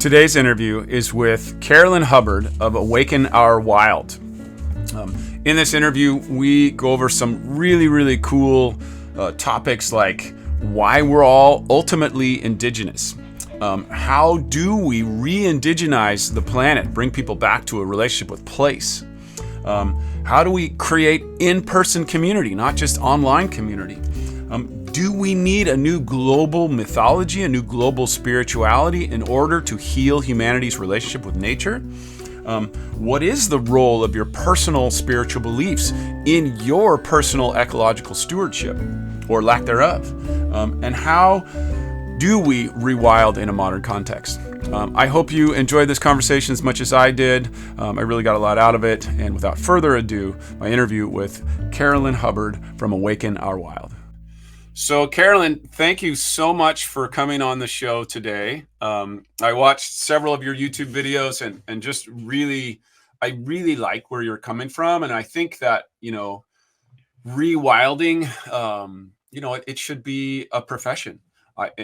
Today's interview is with Carolyn Hubbard of Awaken Our Wild. In this interview, we go over some really cool topics like why we're all ultimately indigenous. How do we re-indigenize the planet, bring people back to a relationship with place? How do we create in-person community, not just online community? Do we need a new global mythology, a new global spirituality in order to heal humanity's relationship with nature? What is the role of your personal spiritual beliefs in your personal ecological stewardship, or lack thereof? And how do we rewild in a modern context? I hope you enjoyed this conversation as much as I did. I really got a lot out of it. And without further ado, my interview with Carolyn Hubbard from Awaken Our Wild. So Carolyn, thank you so much for coming on the show today. I watched several of your YouTube videos and just I really like where you're coming from. And I think that, rewilding, it should be a profession.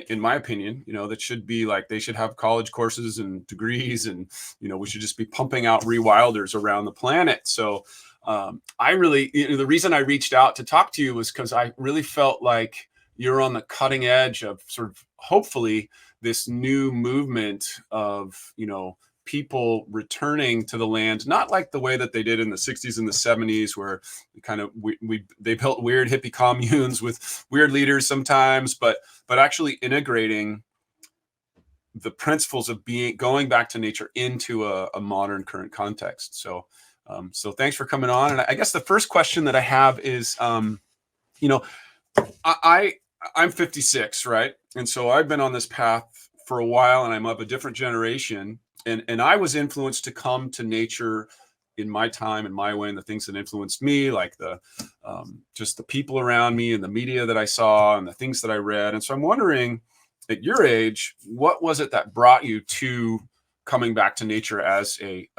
In my opinion, that should be like, they should have college courses and degrees, and, we should just be pumping out rewilders around the planet. So the reason I reached out to talk to you was because I really felt like you're on the cutting edge of sort of hopefully this new movement of, people returning to the land, not like the way that they did in the 60s and the 70s, where they built weird hippie communes with weird leaders sometimes, but actually integrating the principles of going back to nature into a modern current context. So thanks for coming on. And I guess the first question that I have is, I'm 56, right? And so I've been on this path for a while, and I'm of a different generation. And I was influenced to come to nature in my time, in my way, and the things that influenced me, like just the people around me and the media that I saw and the things that I read. And so I'm wondering, at your age, what was it that brought you to coming back to nature as a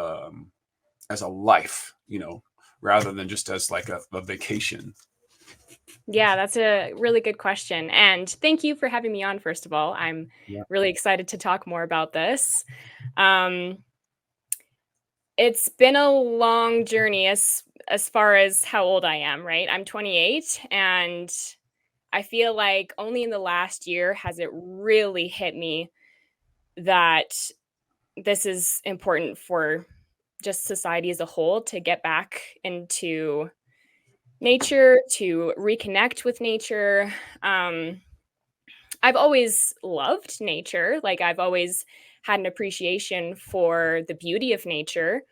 life, rather than just as like a vacation? Yeah, that's a really good question. And thank you for having me on, first of all. I'm really excited to talk more about this. It's been a long journey as far as how old I am, right? I'm 28, and I feel like only in the last year has it really hit me that this is important for just society as a whole to get back into nature, to reconnect with nature. I've always loved nature. Like, I've always had an appreciation for the beauty of nature.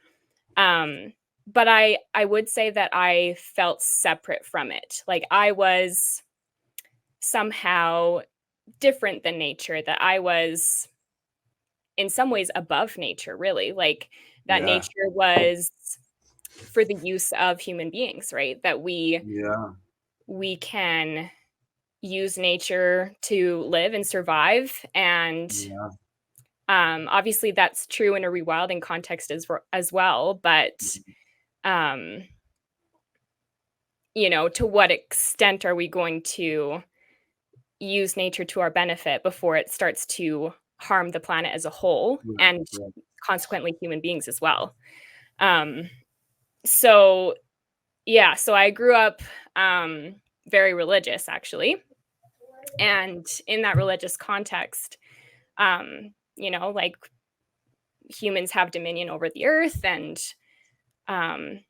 But I would say that I felt separate from it. Like, I was somehow different than nature, that I was in some ways above nature, really. Like, that nature was for the use of human beings, right? That we can use nature to live and survive. And obviously that's true in a rewilding context as well. But, to what extent are we going to use nature to our benefit before it starts to harm the planet as a whole, and consequently human beings as well? So I grew up very religious, actually. And in that religious context, like, humans have dominion over the earth. And I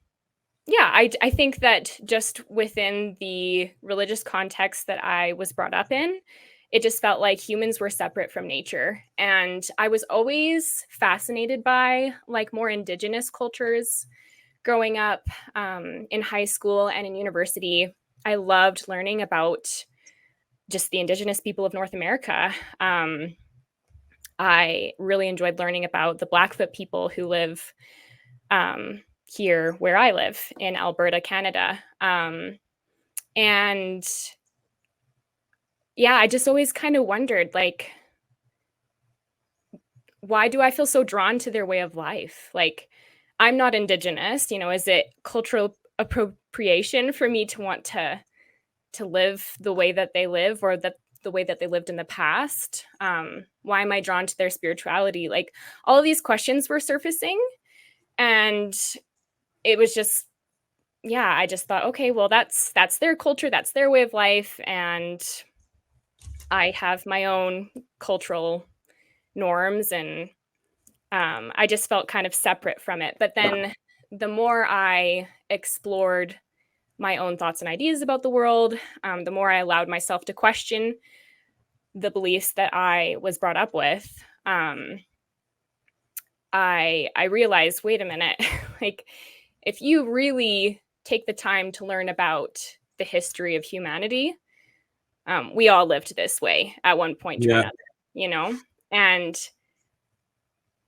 think that just within the religious context that I was brought up in, it just felt like humans were separate from nature. And I was always fascinated by, like, more indigenous cultures. Growing up in high school and in university, I loved learning about just the indigenous people of North America. I really enjoyed learning about the Blackfoot people who live here where I live in Alberta, Canada. And I just always kind of wondered, like, why do I feel so drawn to their way of life? Like, I'm not indigenous, is it cultural appropriation for me to want to live the way that they live, or that the way that they lived in the past? Why am I drawn to their spirituality? Like, all of these questions were surfacing, and it was just, yeah, I just thought, okay, well, that's their culture, that's their way of life, and I have my own cultural norms, and I just felt kind of separate from it. But then the more I explored my own thoughts and ideas about the world, the more I allowed myself to question the beliefs that I was brought up with. I realized, wait a minute, like, if you really take the time to learn about the history of humanity, we all lived this way at one point or another, you know? And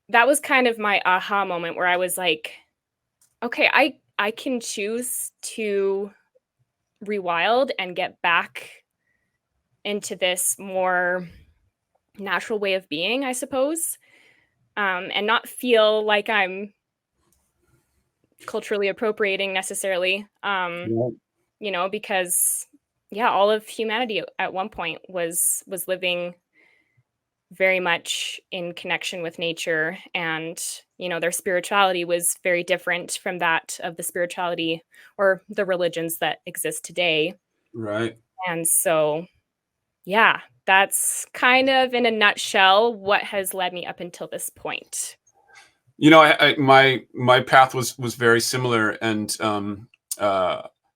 that was kind of my aha moment where I was like, okay, I can choose to rewild and get back into this more natural way of being, I suppose, and not feel like I'm culturally appropriating necessarily, you know, because yeah, all of humanity at one point was living very much in connection with nature, and you know, their spirituality was very different from that of the spirituality or the religions that exist today. Right. And so, yeah, that's kind of in a nutshell what has led me up until this point. You know, my path was very similar, and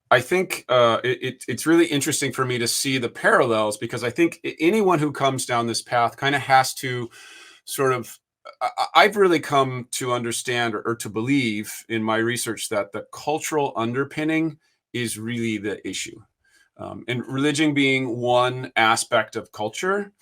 I think it's really interesting for me to see the parallels, because I think anyone who comes down this path kind of has to sort of. I've really come to understand, or to believe in my research, that the cultural underpinning is really the issue, and religion being one aspect of culture,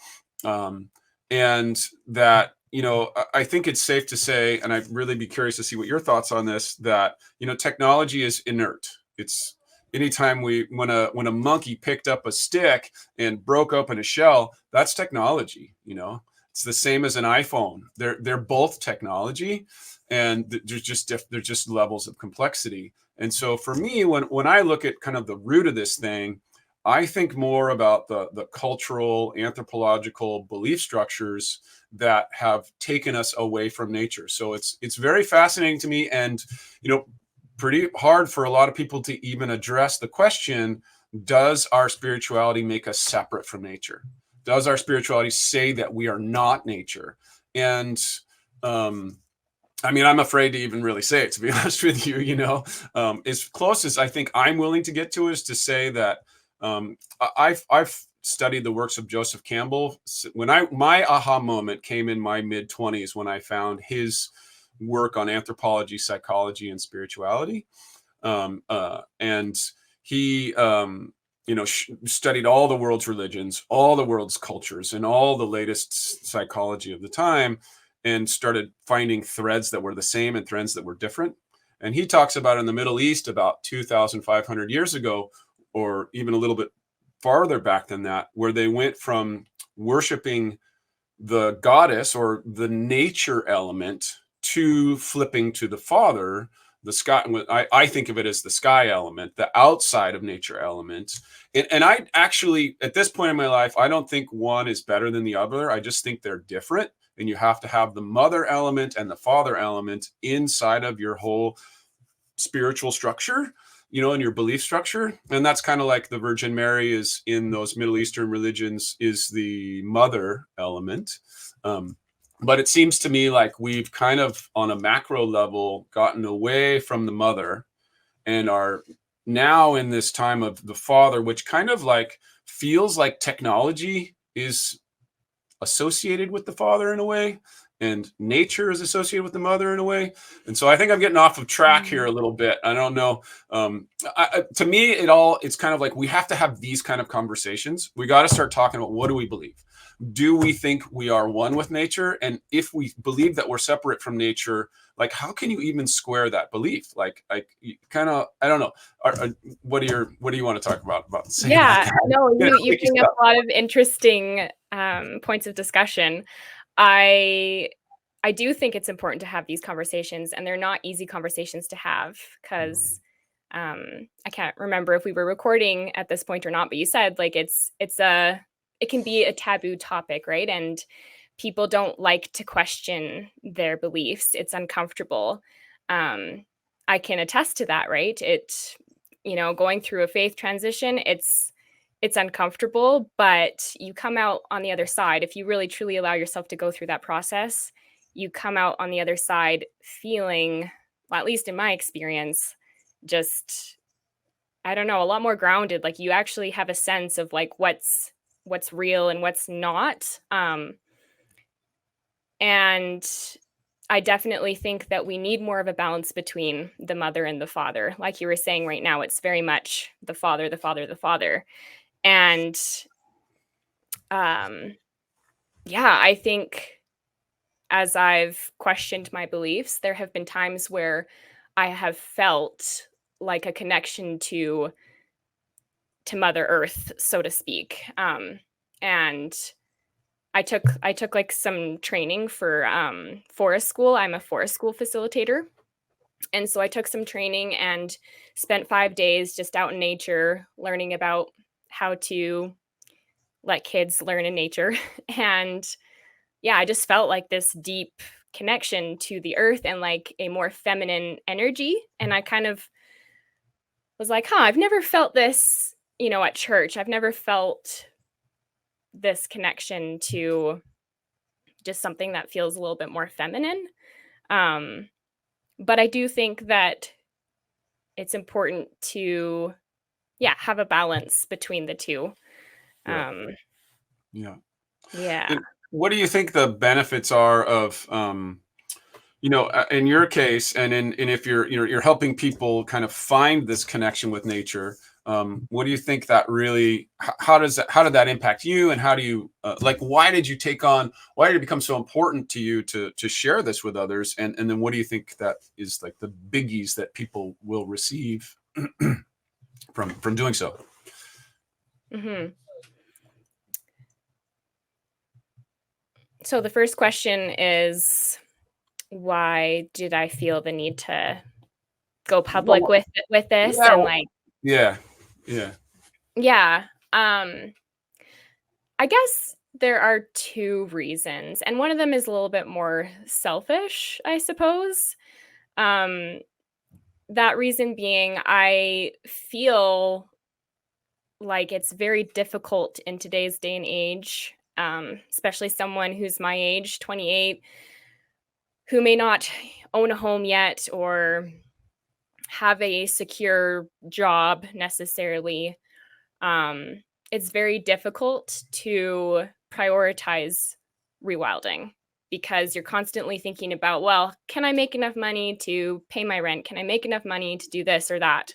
and that, you know, I think it's safe to say, and I'd really be curious to see what your thoughts on this, that, you know, technology is inert. It's anytime when a monkey picked up a stick and broke open a shell, that's technology. You know, it's the same as an iPhone. They're both technology, and there's just levels of complexity. And so for me, when I look at kind of the root of this thing, I think more about the cultural, anthropological belief structures that have taken us away from nature. So it's very fascinating to me, and, you know, pretty hard for a lot of people to even address the question: does our spirituality make us separate from nature? Does our spirituality say that we are not nature? And I mean, I'm afraid to even really say it, to be honest with you. You know, as close as I think I'm willing to get to is to say that I've studied the works of Joseph Campbell. When my aha moment came in my mid-20s, when I found his work on anthropology, psychology, and spirituality, and he you know, studied all the world's religions, all the world's cultures, and all the latest psychology of the time, and started finding threads that were the same and threads that were different. And he talks about in the Middle East about 2,500 years ago, or even a little bit farther back than that, where they went from worshiping the goddess or the nature element to flipping to the father, the sky. I think of it as the sky element, the outside of nature element. And I actually, at this point in my life, I don't think one is better than the other. I just think they're different. And you have to have the mother element and the father element inside of your whole spiritual structure, you know, in your belief structure. And that's kind of like the Virgin Mary is in those Middle Eastern religions, is the mother element. But it seems to me like we've kind of, on a macro level, gotten away from the mother and are now in this time of the father, which kind of like feels like technology is associated with the father in a way, and nature is associated with the mother in a way. And so I think I'm getting off of track here a little bit. I don't know. To me, it's kind of like we have to have these kind of conversations. We got to start talking about, what do we believe? Do we think we are one with nature? And if we believe that we're separate from nature, like, how can you even square that belief? Like kind of, I don't know. What do you want to talk about saying Yeah, that? no, you bring up a lot of interesting points of discussion. I do think it's important to have these conversations, and they're not easy conversations to have, because I can't remember if we were recording at this point or not, but you said, like, it's a it can be a taboo topic, right? And people don't like to question their beliefs. It's uncomfortable. I can attest to that, right? Going through a faith transition, it's uncomfortable, but you come out on the other side. If you really truly allow yourself to go through that process, you come out on the other side feeling, well, at least in my experience, just, I don't know, a lot more grounded. Like you actually have a sense of like what's real and what's not. And I definitely think that we need more of a balance between the mother and the father. Like you were saying right now, it's very much the father, the father, the father. And yeah, I think as I've questioned my beliefs, there have been times where I have felt like a connection to Mother Earth, so to speak. And I took like some training for forest school. I'm a forest school facilitator. And so I took some training and spent 5 days just out in nature, learning about how to let kids learn in nature. And yeah, I just felt like this deep connection to the earth and like a more feminine energy. And I kind of was like, I've never felt this, at church. I've never felt this connection to just something that feels a little bit more feminine. But I do think that it's important to, have a balance between the two. Yeah. Yeah. Yeah. And what do you think the benefits are of, in your case, and if you're helping people kind of find this connection with nature? What do you think that really? How did that impact you? And how do you why did it become so important to you to share this with others? And then what do you think that is like the biggies that people will receive from doing so? Mm-hmm. So the first question is, why did I feel the need to go public with this? Yeah. And like, Yeah. I guess there are two reasons, and one of them is a little bit more selfish, I suppose. That reason being, I feel like it's very difficult in today's day and age, especially someone who's my age, 28, who may not own a home yet or have a secure job necessarily. It's very difficult to prioritize rewilding because you're constantly thinking about, well, can I make enough money to pay my rent? Can I make enough money to do this or that?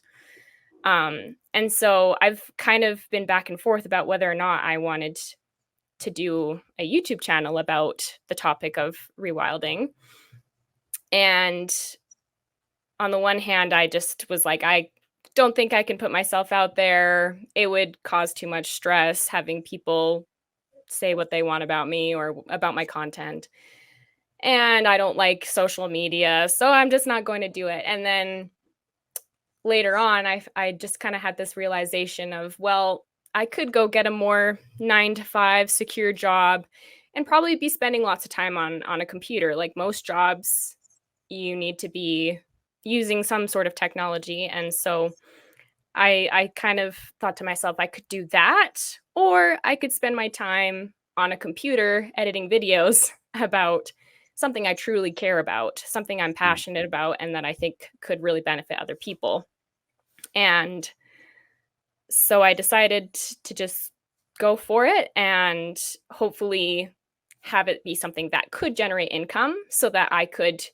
And so I've kind of been back and forth about whether or not I wanted to do a YouTube channel about the topic of rewilding. And on the one hand, I just was like, I don't think I can put myself out there. It would cause too much stress having people say what they want about me or about my content. And I don't like social media, so I'm just not going to do it. And then later on, I just kind of had this realization of, well, I could go get a more 9-to-5 secure job and probably be spending lots of time on a computer. Like most jobs, you need to be using some sort of technology. And so I kind of thought to myself, I could do that, or I could spend my time on a computer editing videos about something I truly care about, something I'm passionate about, and that I think could really benefit other people. And so I decided to just go for it and hopefully have it be something that could generate income so that I could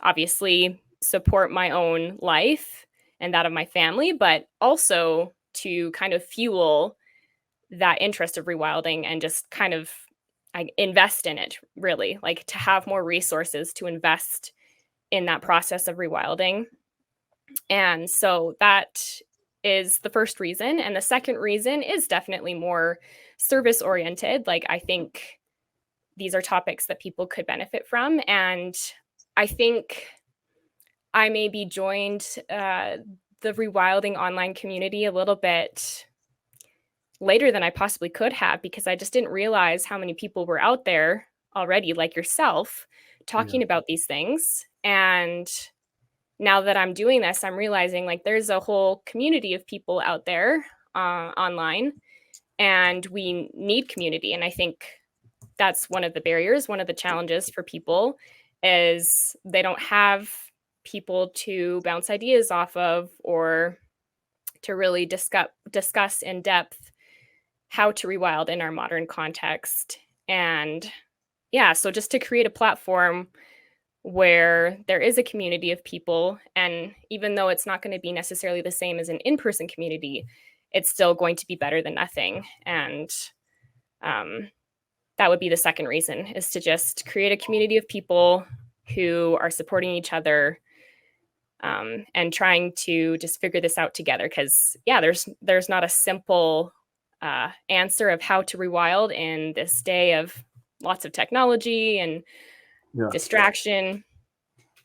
obviously support my own life and that of my family, but also to kind of fuel that interest of rewilding and just kind of invest in it, really, like to have more resources to invest in that process of rewilding. And so that is the first reason. And the second reason is definitely more service oriented. Like, I think these are topics that people could benefit from. And I think I maybe joined the rewilding online community a little bit later than I possibly could have, because I just didn't realize how many people were out there already, like yourself, talking about these things. And now that I'm doing this, I'm realizing like there's a whole community of people out there online, and we need community. And I think that's one of the barriers, one of the challenges for people, is they don't have people to bounce ideas off of, or to really discuss in depth how to rewild in our modern context. And yeah, so just to create a platform where there is a community of people, and even though it's not going to be necessarily the same as an in-person community, it's still going to be better than nothing. And that would be the second reason, is to just create a community of people who are supporting each other, and trying to just figure this out together. Because yeah, there's not a simple answer of how to rewild in this day of lots of technology and distraction.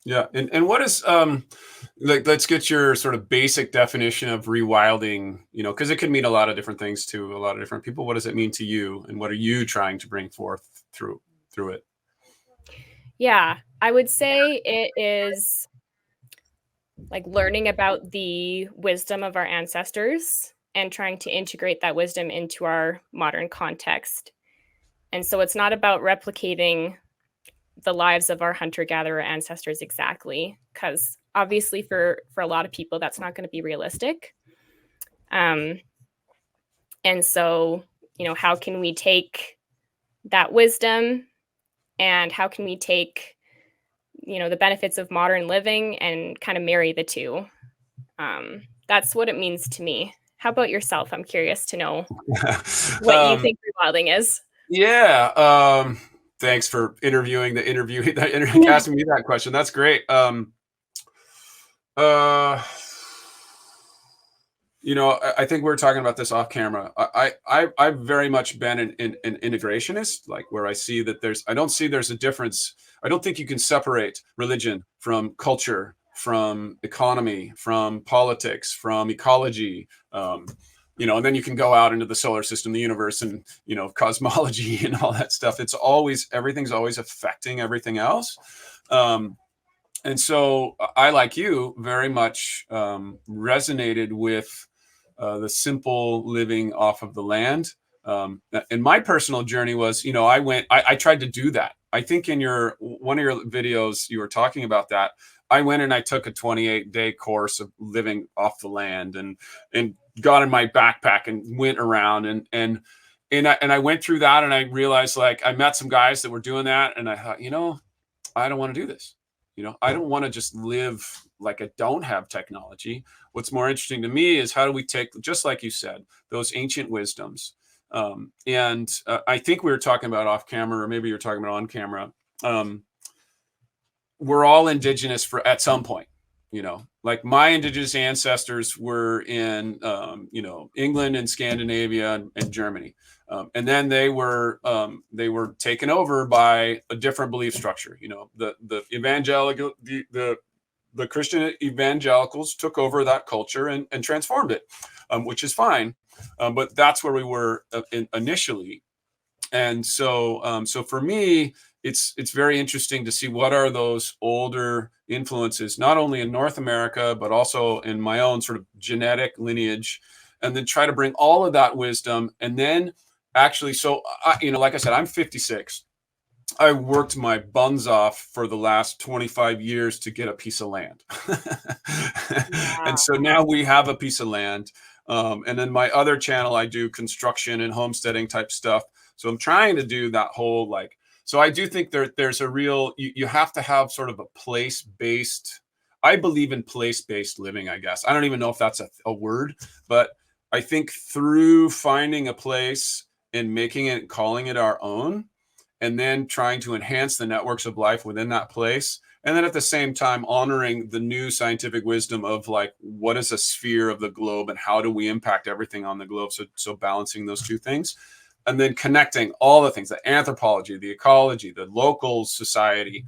Yeah. And what is, like, let's get your sort of basic definition of rewilding, because it can mean a lot of different things to a lot of different people. What does it mean to you, and what are you trying to bring forth through it? Yeah, I would say it is like learning about the wisdom of our ancestors and trying to integrate that wisdom into our modern context. And so it's not about replicating the lives of our hunter-gatherer ancestors exactly, because obviously for a lot of people that's not going to be realistic. And so, how can we take that wisdom, and how can we take the benefits of modern living and kind of marry the two? That's what it means to me. How about yourself? I'm curious to know what you think rewilding is. Yeah. Thanks for asking me that question. That's great. I think we were talking about this off camera. I've very much been an integrationist, like where I see that I don't see there's a difference. I don't think you can separate religion from culture, from economy, from politics, from ecology. And then you can go out into the solar system, the universe, and cosmology and all that stuff. Everything's always affecting everything else. And so I, like you, very much resonated with the simple living off of the land. And my personal journey was, I tried to do that. I think in one of your videos, you were talking about that. I went and I took a 28-day course of living off the land, and got in my backpack and went around and I went through that, and I realized, like, I met some guys that were doing that, and I thought, I don't want to do this. I don't want to just live like I don't have technology. What's more interesting to me is how do we take, just like you said, those ancient wisdoms. I think we were talking about off camera, or maybe you're talking about on camera. We're all indigenous at some point, like my indigenous ancestors were in, England and Scandinavia and Germany. And then they were taken over by a different belief structure. The Christian evangelicals took over that culture and transformed it, which is fine. But that's where we were initially. And so for me, it's very interesting to see what are those older influences, not only in North America, but also in my own sort of genetic lineage, and then try to bring all of that wisdom. And then actually, like I said, I'm 56. I worked my buns off for the last 25 years to get a piece of land. And so now we have a piece of land. And then my other channel, I do construction and homesteading type stuff. So I'm trying to do that whole, like, so I do think there's a real, you have to have sort of a place-based, I believe in place-based living, I guess. I don't even know if that's a word, but I think through finding a place and making it, calling it our own, and then trying to enhance the networks of life within that place. And then at the same time, honoring the new scientific wisdom of, like, what is a sphere of the globe and how do we impact everything on the globe? So balancing those two things. And then connecting all the things, the anthropology, the ecology, the local society.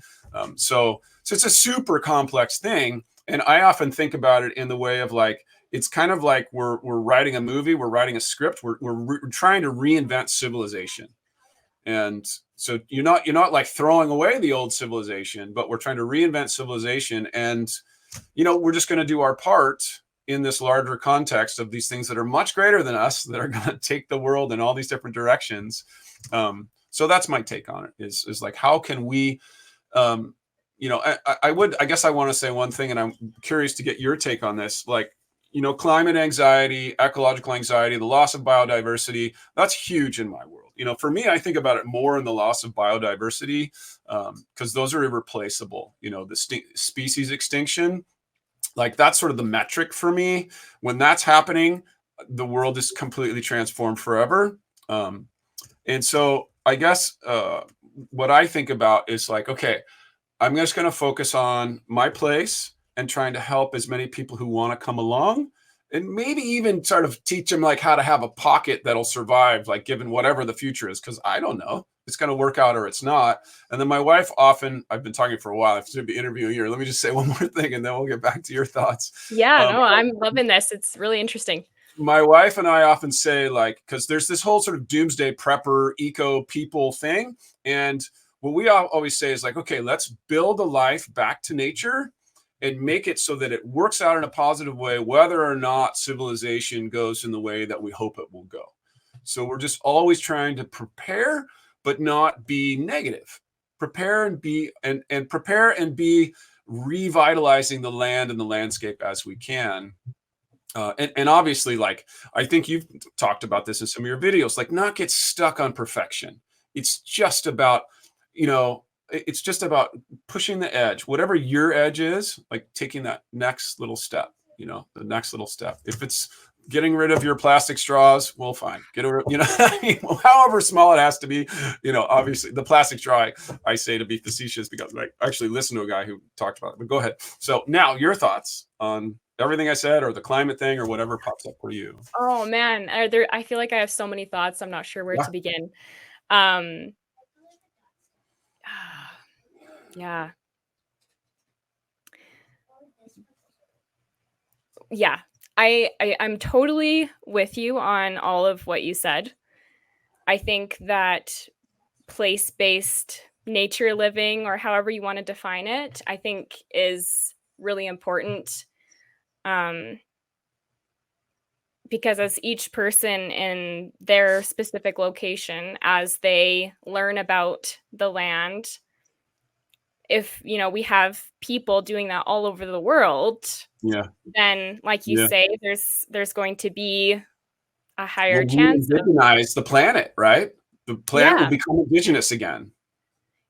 So it's a super complex thing. And I often think about it in the way of, like, it's kind of like we're writing a movie, we're writing a script, we're trying to reinvent civilization. And so you're not like throwing away the old civilization, but we're trying to reinvent civilization. And, we're just going to do our part in this larger context of these things that are much greater than us, that are going to take the world in all these different directions. So that's my take on it, is like, how can we, I guess I want to say one thing, and I'm curious to get your take on this. Like, climate anxiety, ecological anxiety, the loss of biodiversity, that's huge in my world. For me, I think about it more in the loss of biodiversity, because those are irreplaceable. The species extinction, like, that's sort of the metric for me. When that's happening, the world is completely transformed forever. And so I guess what I think about is like, okay, I'm just going to focus on my place and trying to help as many people who want to come along, and maybe even sort of teach them like how to have a pocket that'll survive, like, given whatever the future is, because I don't know, it's going to work out or it's not. And then my wife often, I've been talking for a while, I have to be interviewing here. Let me just say one more thing, and then we'll get back to your thoughts. Yeah, no, I'm loving this. It's really interesting. My wife and I often say, like, because there's this whole sort of doomsday prepper, eco people thing. And what we always say is like, okay, let's build a life back to nature and make it so that it works out in a positive way, whether or not civilization goes in the way that we hope it will go. So we're just always trying to prepare, but not be negative. Prepare and be revitalizing the land and the landscape as we can. And obviously, like, I think you've talked about this in some of your videos, like, not get stuck on perfection. It's just about, it's just about pushing the edge, whatever your edge is, like taking that next little step, the next little step. If it's getting rid of your plastic straws, well, fine. Get rid of, however small it has to be, obviously the plastic straw, I say to be facetious because I actually listened to a guy who talked about it, but go ahead. So now your thoughts on everything I said, or the climate thing, or whatever pops up for you. Oh man, I feel like I have so many thoughts. I'm not sure where to begin. Yeah. Yeah. I'm totally with you on all of what you said. I think that place-based nature living, or however you want to define it, I think is really important. Because as each person in their specific location, as they learn about the land, if we have people doing that all over the world, then, like you say, there's going to be a higher chance of indigenize the planet, right? The planet will become indigenous again.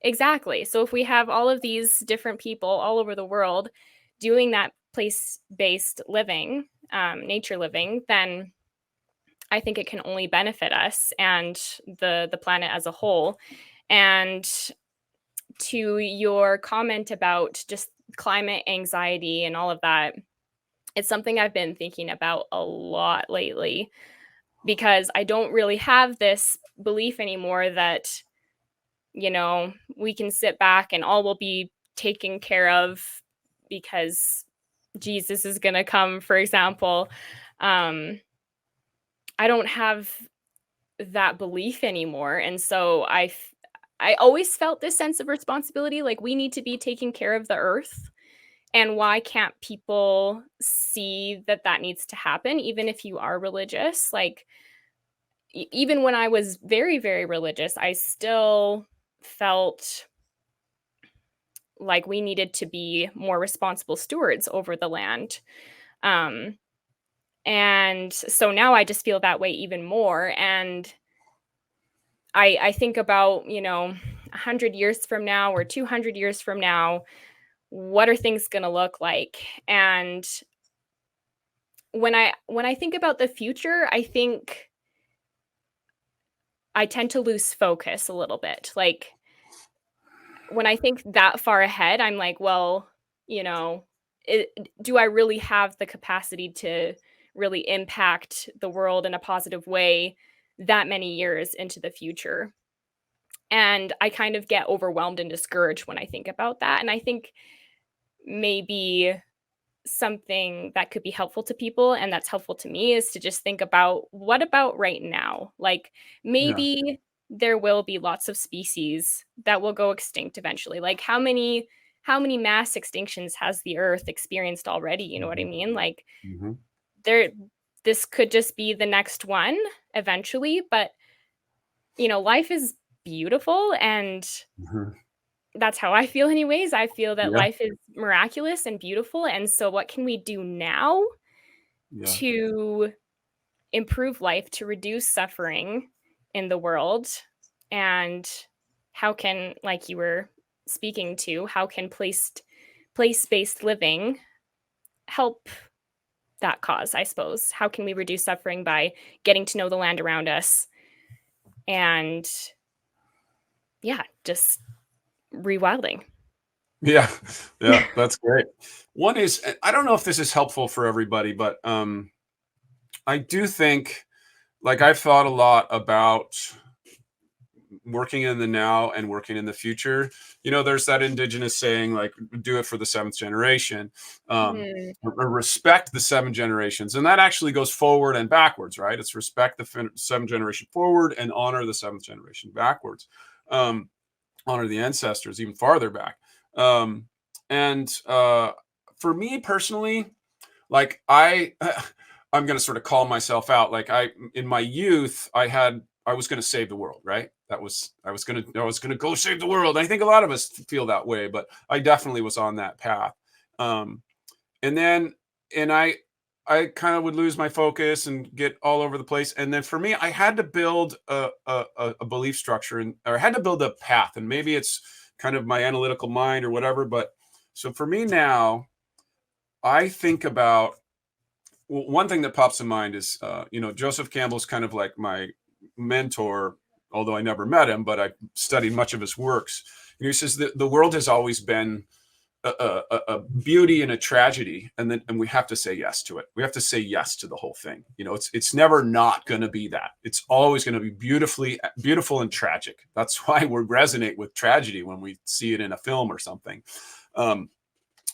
Exactly. So if we have all of these different people all over the world doing that place-based living, nature living, then I think it can only benefit us and the planet as a whole. And to your comment about just climate anxiety and all of that, it's something I've been thinking about a lot lately, because I don't really have this belief anymore that, we can sit back and all will be taken care of because Jesus is going to come, for example. I don't have that belief anymore. And so I always felt this sense of responsibility, like we need to be taking care of the earth. And why can't people see that needs to happen, even if you are religious? Like, even when I was very, very religious, I still felt like we needed to be more responsible stewards over the land. And so now I just feel that way even more. And I think about, 100 years from now or 200 years from now, what are things going to look like? And when I think about the future, I think I tend to lose focus a little bit. Like, when I think that far ahead, I'm like, well, do I really have the capacity to really impact the world in a positive way that many years into the future? And I kind of get overwhelmed and discouraged when I think about that. And I think maybe something that could be helpful to people and that's helpful to me is to just think about, what about right now? Like, Yeah. maybe there will be lots of species that will go extinct eventually. Like, how many mass extinctions has the earth experienced already? You know what I mean? Like, Mm-hmm. there this could just be the next one eventually, but life is beautiful, and Mm-hmm. that's how I feel anyways. I feel that Yeah. life is miraculous and beautiful, and so what can we do now Yeah. to improve life, to reduce suffering in the world? And how can, like you were speaking to, how can place-based living help that cause, I suppose? How can we reduce suffering by getting to know the land around us and, yeah, just rewilding? Yeah. Yeah. That's great. One is, I don't know if this is helpful for everybody, but I do think, like, I've thought a lot about working in the now and working in the future. There's that indigenous saying, like, do it for the seventh generation, Mm, or respect the seven generations. And that actually goes forward and backwards, right? It's respect the seventh generation forward and honor the seventh generation backwards. Honor the ancestors even farther back. And For me personally, like, I'm going to sort of call myself out. Like, in my youth, I was going to save the world, right? I was going to go save the world. I think a lot of us feel that way, but I definitely was on that path. Um, and then, and I kind of would lose my focus and get all over the place. And then for me, I had to build a belief structure, or I had to build a path. And maybe it's kind of my analytical mind or whatever. But so for me now, I think about, well, one thing that pops in mind is, Joseph Campbell's kind of like my mentor, although I never met him, but I studied much of his works. And he says that the world has always been a beauty and a tragedy, and we have to say yes to it. We have to say yes to the whole thing. It's never not going to be that. It's always going to be beautiful and tragic. That's why we resonate with tragedy when we see it in a film or something. Um,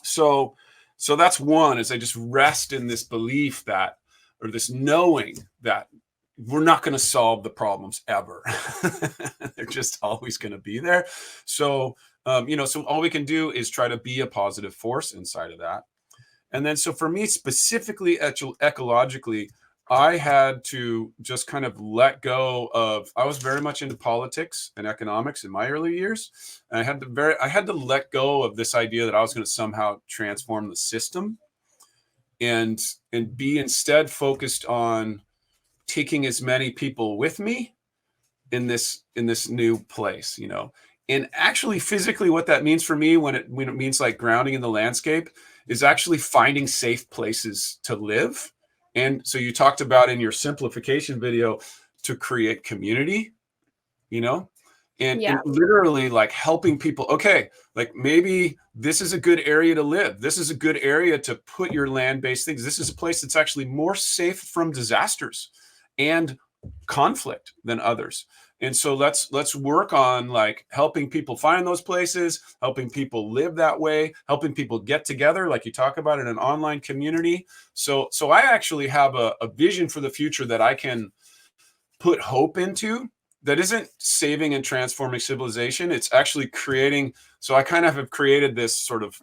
so so that's one, is I just rest in this belief that, or this knowing that, we're not going to solve the problems ever. They're just always going to be there. So so all we can do is try to be a positive force inside of that. And then, so for me specifically, ecologically, I had to just kind of let go of, I was very much into politics and economics in my early years. And I had to let go of this idea that I was going to somehow transform the system, and be instead focused on taking as many people with me in this new place. And actually, physically, what that means for me, when it means like grounding in the landscape, is actually finding safe places to live. And so you talked about in your simplification video, to create community, you know yeah. and literally, like, helping people. Okay, like, maybe this is a good area to live, this is a good area to put your land-based things, this is a place that's actually more safe from disasters and conflict than others. And so let's work on, like, helping people find those places, helping people live that way, helping people get together, like you talk about, in an online community. So I actually have a vision for the future that I can put hope into, that isn't saving and transforming civilization. It's actually creating. So I kind of have created this sort of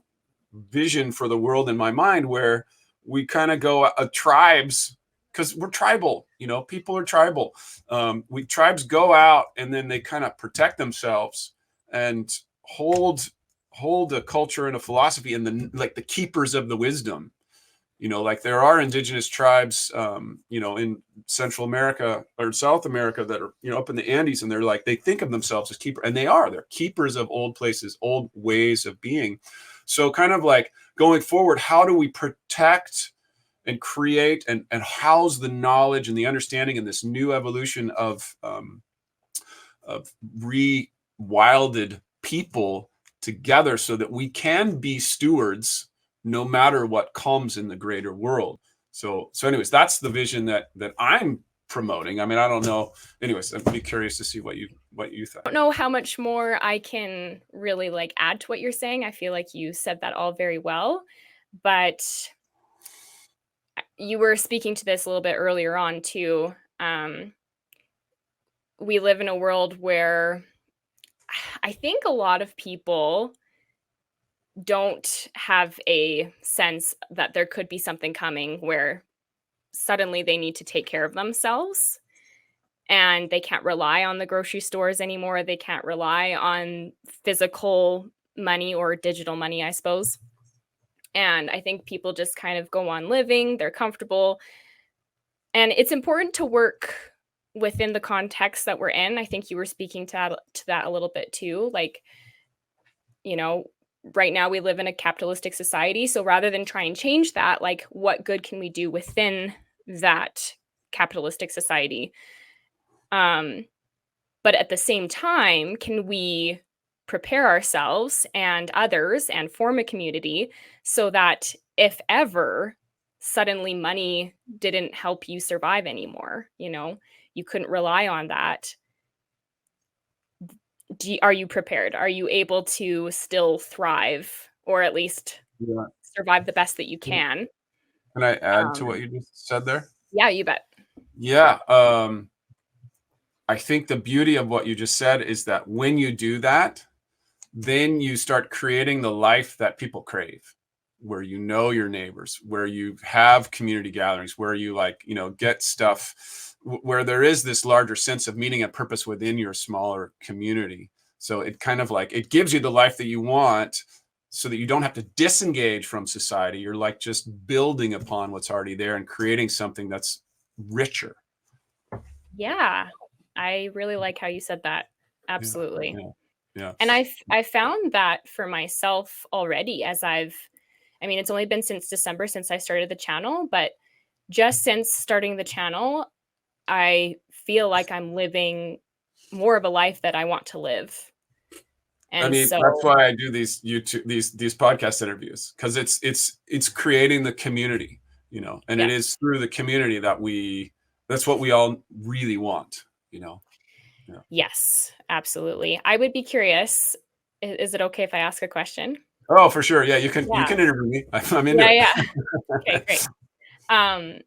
vision for the world in my mind, where we kind of go tribes, because we're tribal. People are tribal. We Tribes go out, and then they kind of protect themselves and hold a culture and a philosophy, and the keepers of the wisdom. Like, there are indigenous tribes, in Central America or South America, that are, up in the Andes, and they think of themselves as and they're keepers of old places, old ways of being. So, kind of like, going forward, how do we protect and create and house the knowledge and the understanding in this new evolution of rewilded people together, so that we can be stewards no matter what comes in the greater world. So anyways, that's the vision that I'm promoting. I mean, I don't know. Anyways, I'd be curious to see what you think. I don't know how much more I can really add to what you're saying. I feel like you said that all very well, but you were speaking to this a little bit earlier on too. We live in a world where I think a lot of people don't have a sense that there could be something coming where suddenly they need to take care of themselves and they can't rely on the grocery stores anymore. They can't rely on physical money or digital money, I suppose. And I think people just kind of go on living, they're comfortable. And it's important to work within the context that we're in. I think you were speaking to that a little bit too. Like, you know, right now we live in a capitalistic society. So rather than try and change that, like, what good can we do within that capitalistic society? But at the same time, can we prepare ourselves and others and form a community so that if ever suddenly money didn't help you survive anymore, you couldn't rely on that. Are you prepared? Are you able to still thrive or at least Yeah. survive the best that you can? Can I add to what you just said there? Yeah, you bet. Yeah. I think the beauty of what you just said is that when you do that, then you start creating the life that people crave, where you know your neighbors, where you have community gatherings, where you get stuff, where there is this larger sense of meaning and purpose within your smaller community. So it kind of like, it gives you the life that you want so that you don't have to disengage from society. You're like just building upon what's already there and creating something that's richer. Yeah, I really like how you said that. Absolutely. Yeah. And I found that for myself already it's only been since December since I started the channel, but just since starting the channel, I feel like I'm living more of a life that I want to live. And that's why I do these these podcast interviews, because it's creating the community, and It is through the community that's what we all really want, Yeah. Yes, absolutely. I would be curious. Is it okay if I ask a question? Oh, for sure. Yeah, you can interview me. I'm into it. Yeah. Okay, great.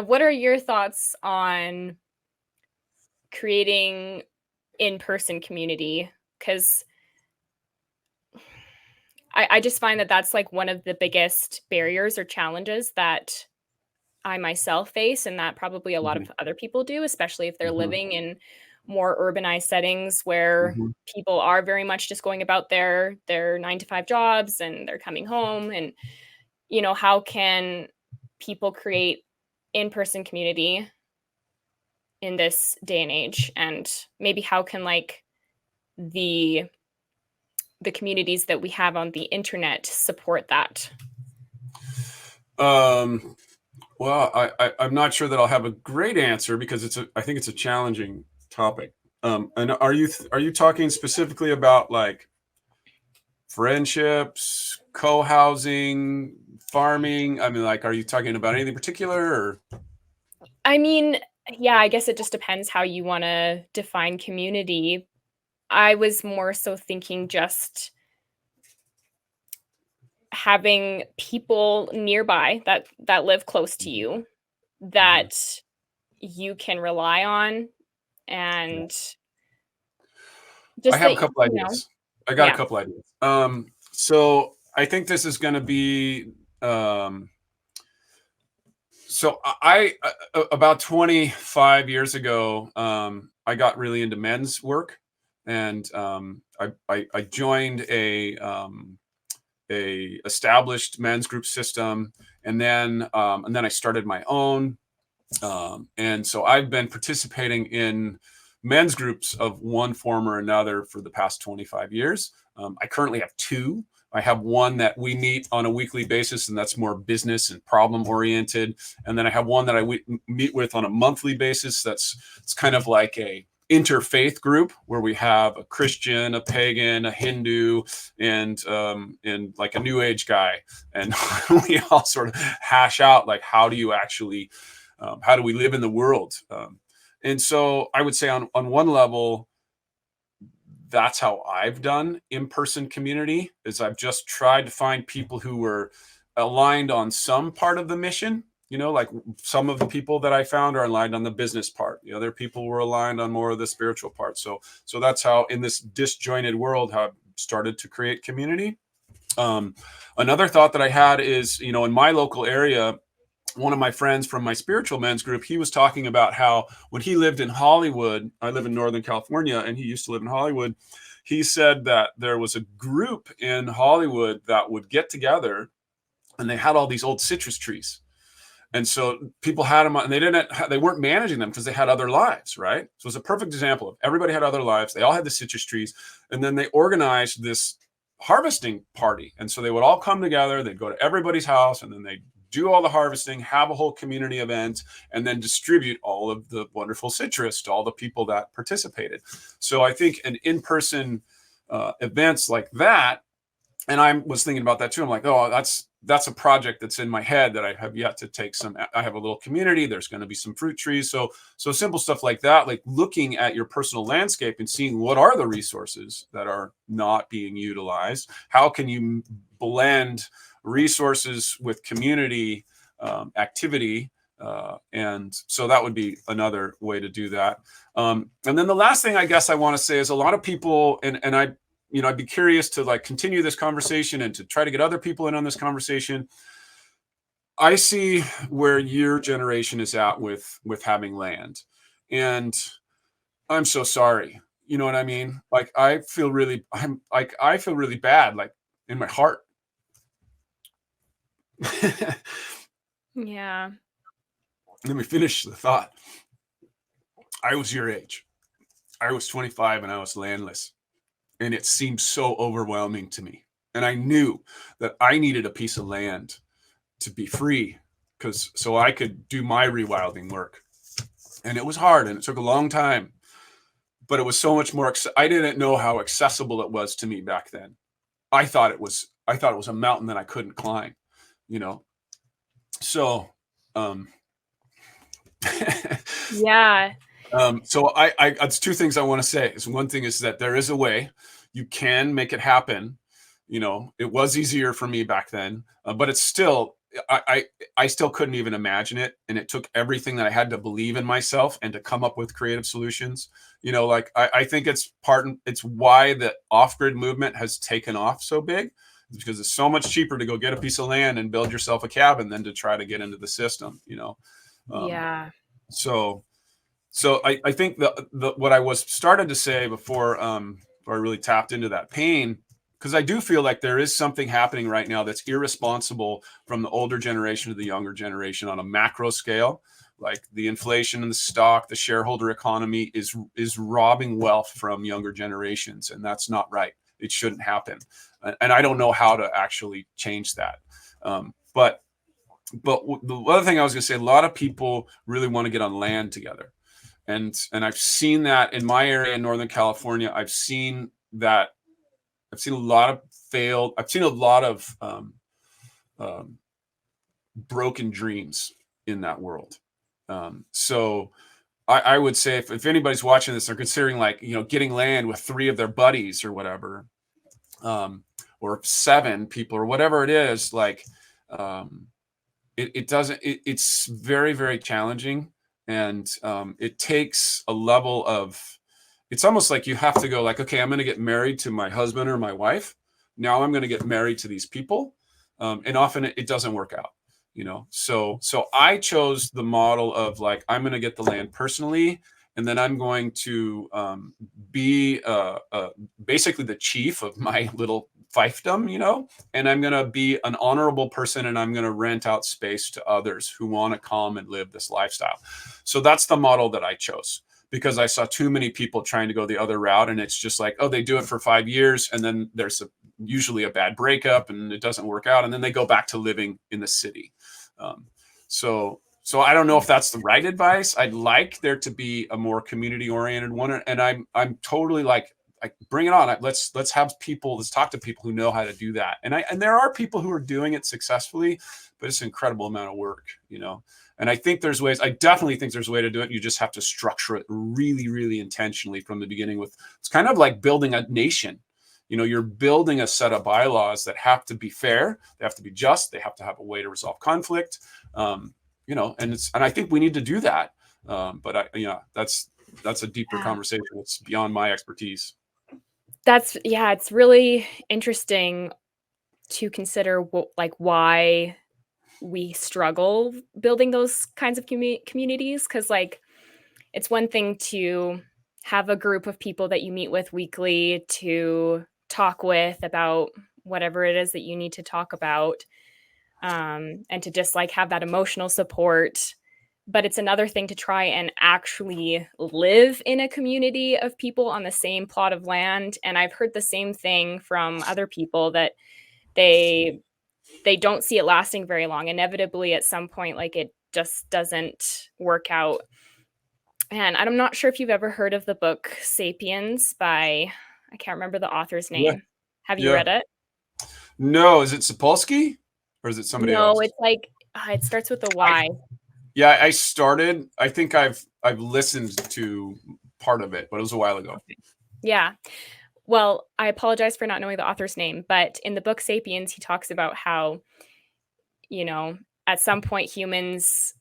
What are your thoughts on creating in-person community? Because I just find that that's like one of the biggest barriers or challenges that I myself face, and that probably a lot of other people do, especially if they're living in more urbanized settings where people are very much just going about their 9-to-5 jobs and they're coming home. And, how can people create in-person community in this day and age? And maybe how can the communities that we have on the internet support that? Well, I'm not sure that I'll have a great answer, because I think it's a challenging topic. And are you talking specifically about like friendships, co-housing, farming? Are you talking about anything particular, or? Yeah, I guess it just depends how you want to define community. I was more so thinking just having people nearby that live close to you that you can rely on, and just I have a couple ideas. I got a couple ideas. So I think this is going to be so I about 25 years ago, I got really into men's work, and I joined a established men's group system, and then I started my own, and so I've been participating in men's groups of one form or another for the past 25 years. I currently have two. I have one that we meet on a weekly basis, and that's more business and problem oriented. And then I have one that I meet with on a monthly basis. It's kind of like a interfaith group where we have a Christian, a pagan, a Hindu, and like a New Age guy, and we all sort of hash out like how do we live in the world. And so I would say on one level, that's how I've done in-person community, is I've just tried to find people who were aligned on some part of the mission, You know, like some of the people that I found are aligned on the business part. The other people were aligned on more of the spiritual part. So that's how, in this disjointed world, how I've started to create community. Another thought that I had is, in my local area, one of my friends from my spiritual men's group, he was talking about how when he lived in Hollywood, I live in Northern California, and he used to live in Hollywood. He said that there was a group in Hollywood that would get together, and they had all these old citrus trees. And so people had them, and they weren't managing them because they had other lives, right? So it's a perfect example of everybody had other lives. They all had the citrus trees, and then they organized this harvesting party. And so they would all come together, they'd go to everybody's house, and then they'd do all the harvesting, have a whole community event, and then distribute all of the wonderful citrus to all the people that participated. So I think an in-person events like that, and I was thinking about that too. I'm like, oh, that's a project that's in my head that I have yet to take some. I have a little community. There's going to be some fruit trees. So simple stuff like that, like looking at your personal landscape and seeing what are the resources that are not being utilized. How can you blend resources with community activity? And so that would be another way to do that. And then the last thing I guess I want to say is a lot of people, and I'd be curious to like continue this conversation and to try to get other people in on this conversation. I see where your generation is at with having land, and I'm so sorry. You know what I mean? Like I feel really bad, like in my heart. Yeah. Let me finish the thought. I was your age. I was 25 and I was landless. And it seemed so overwhelming to me. And I knew that I needed a piece of land to be free, so I could do my rewilding work. And it was hard, and it took a long time, but it was so much more. I didn't know how accessible it was to me back then. I thought it was a mountain that I couldn't climb, So, Yeah. So it's two things I want to say. One thing is that there is a way you can make it happen. It was easier for me back then, but it's still, I still couldn't even imagine it. And it took everything that I had to believe in myself and to come up with creative solutions. I think it's why the off-grid movement has taken off so big, because it's so much cheaper to go get a piece of land and build yourself a cabin than to try to get into the system, Yeah. So I think the what I was started to say before I really tapped into that pain, because I do feel like there is something happening right now that's irresponsible from the older generation to the younger generation on a macro scale. Like the inflation in the stock, the shareholder economy is robbing wealth from younger generations, and that's not right. It shouldn't happen, and I don't know how to actually change that. But the other thing I was going to say, a lot of people really want to get on land together. And I've seen that in my area in Northern California. I've seen a lot of broken dreams in that world. So I would say if anybody's watching this, they're considering getting land with 3 of their buddies or whatever, or 7 people or whatever it is, it's very, very challenging. And it takes a level of, it's almost like you have to go okay, I'm going to get married to my husband or my wife. Now I'm going to get married to these people. And often it doesn't work out, So I chose the model of I'm going to get the land personally. And then I'm going to be basically the chief of my little fiefdom, and I'm going to be an honorable person, and I'm going to rent out space to others who want to come and live this lifestyle. So that's the model that I chose, because I saw too many people trying to go the other route. And it's just they do it for 5 years, and then there's usually a bad breakup and it doesn't work out. And then they go back to living in the city. So I don't know if that's the right advice. I'd like there to be a more community-oriented one, and I'm totally bring it on. Let's have people. Let's talk to people who know how to do that. And there are people who are doing it successfully, but it's an incredible amount of work, And I think there's ways. I definitely think there's a way to do it. You just have to structure it really, really intentionally from the beginning. It's kind of like building a nation. You're building a set of bylaws that have to be fair. They have to be just. They have to have a way to resolve conflict. and I think we need to do that. But that's a deeper conversation. It's beyond my expertise. It's really interesting to consider why we struggle building those kinds of communities. Because it's one thing to have a group of people that you meet with weekly to talk with about whatever it is that you need to talk about, and to just have that emotional support. But it's another thing to try and actually live in a community of people on the same plot of land. And I've heard the same thing from other people, that they don't see it lasting very long. Inevitably, at some point, it just doesn't work out. And I'm not sure if you've ever heard of the book Sapiens by, I can't remember the author's name. Yeah. Have you read it? No. Is it Sapolsky or is it somebody else? No, it's it starts with a Y. I started. I think I've listened to part of it, but it was a while ago. Yeah. Well, I apologize for not knowing the author's name, but in the book Sapiens, he talks about how, at some point humans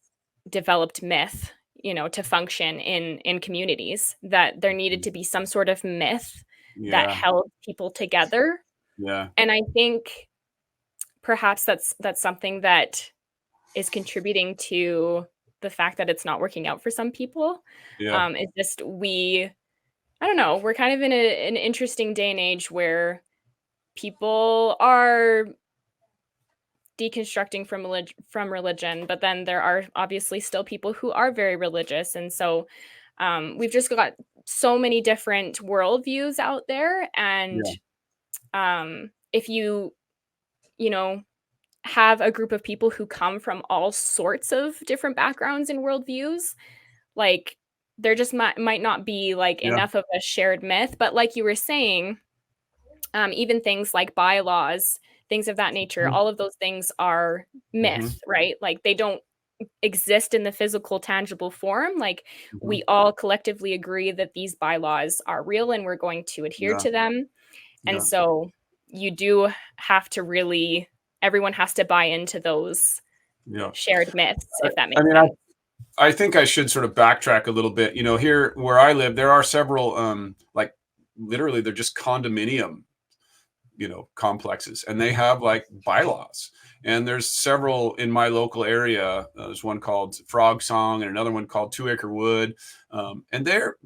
developed myth, to function in communities, that there needed to be some sort of myth that held people together. Yeah. And I think perhaps that's something that is contributing to the fact that it's not working out for some people. Yeah. It's just I don't know, we're kind of in an interesting day and age where people are deconstructing from religion, but then there are obviously still people who are very religious. And so we've just got so many different worldviews out there. And if you have a group of people who come from all sorts of different backgrounds and worldviews, there just might not be enough of a shared myth. But like you were saying, even things like bylaws, things of that nature, all of those things are myth, right? They don't exist in the physical, tangible form. We all collectively agree that these bylaws are real and we're going to adhere to them. And so you do have to everyone has to buy into those shared myths, if that makes sense. I think I should sort of backtrack a little bit. Here where I live, there are several, literally they're just condominium, complexes, and they have bylaws. And there's several in my local area. There's one called Frog Song and another one called 2 Acre Wood. And they're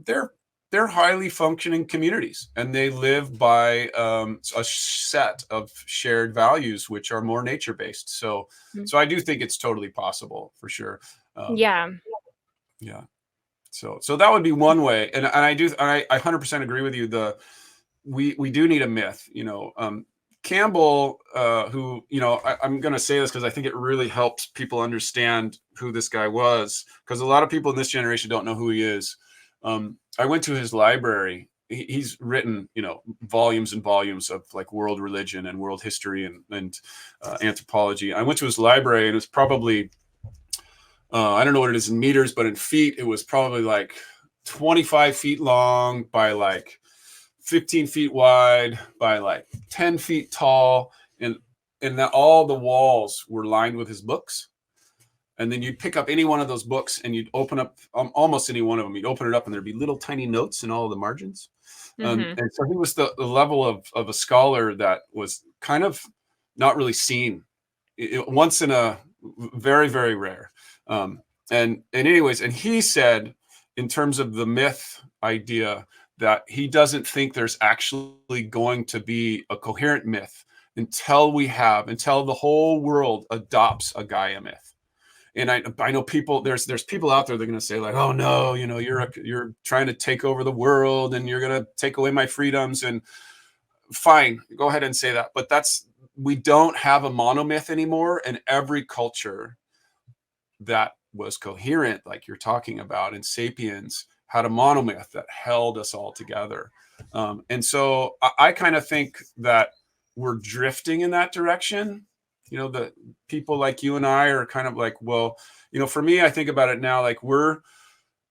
highly functioning communities, and they live by a set of shared values, which are more nature-based. So I do think it's totally possible, for sure. Yeah. So that would be one way. And I 100% agree with you. We do need a myth, Campbell, who, I'm going to say this because I think it really helps people understand who this guy was, because a lot of people in this generation don't know who he is. I went to his library. He's written, volumes and volumes of world religion and world history and anthropology. I went to his library, and it was probably, I don't know what it is in meters, but in feet, it was probably 25 feet long by 15 feet wide by 10 feet tall. And that all the walls were lined with his books. And then you'd pick up any one of those books and you'd open up almost any one of them. You'd open it up and there'd be little tiny notes in all of the margins. And so he was the level of a scholar that was kind of not really seen. Once in a very, very rare. And anyways, and he said, in terms of the myth idea, that he doesn't think there's actually going to be a coherent myth until the whole world adopts a Gaia myth. And I know people, there's people out there that are going to say oh no, you're trying to take over the world and you're going to take away my freedoms. And fine, go ahead and say that. But we don't have a monomyth anymore. And every culture that was coherent, like you're talking about in Sapiens, had a monomyth that held us all together. And so I kind of think that we're drifting in that direction. The people like you and I are kind of well, for me, I think about it now,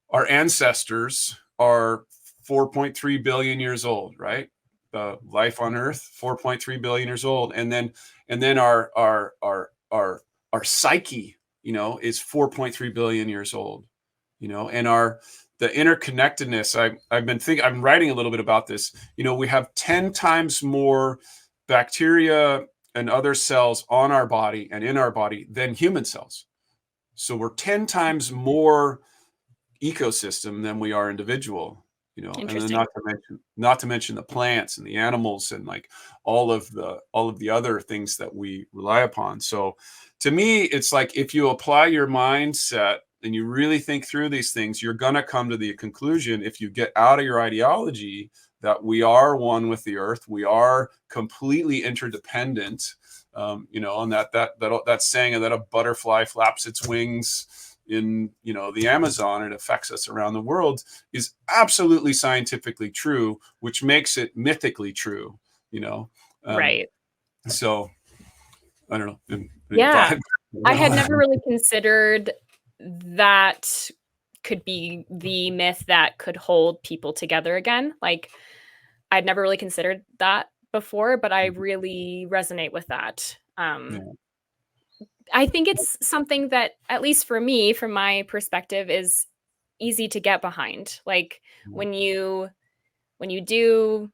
our ancestors are 4.3 billion years old, right? Life on Earth, 4.3 billion years old. And then our psyche is 4.3 billion years old, and the interconnectedness. I'm writing a little bit about this. We have 10 times more bacteria and other cells on our body and in our body than human cells. So we're 10 times more ecosystem than we are individual, and then not to mention the plants and the animals and like all of the other things that we rely upon. So to me, it's like, if you apply your mindset and you really think through these things, you're going to come to the conclusion, if you get out of your ideology, that we are one with the earth, we are completely interdependent, and that saying that a butterfly flaps its wings in the Amazon and affects us around the world is absolutely scientifically true, which makes it mythically true. Right. So I don't know. Yeah, I had never really considered that could be the myth that could hold people together again. Like, I'd never really considered that before, but I really resonate with that. I think it's something that, at least for me, from my perspective, is easy to get behind. Like, when you do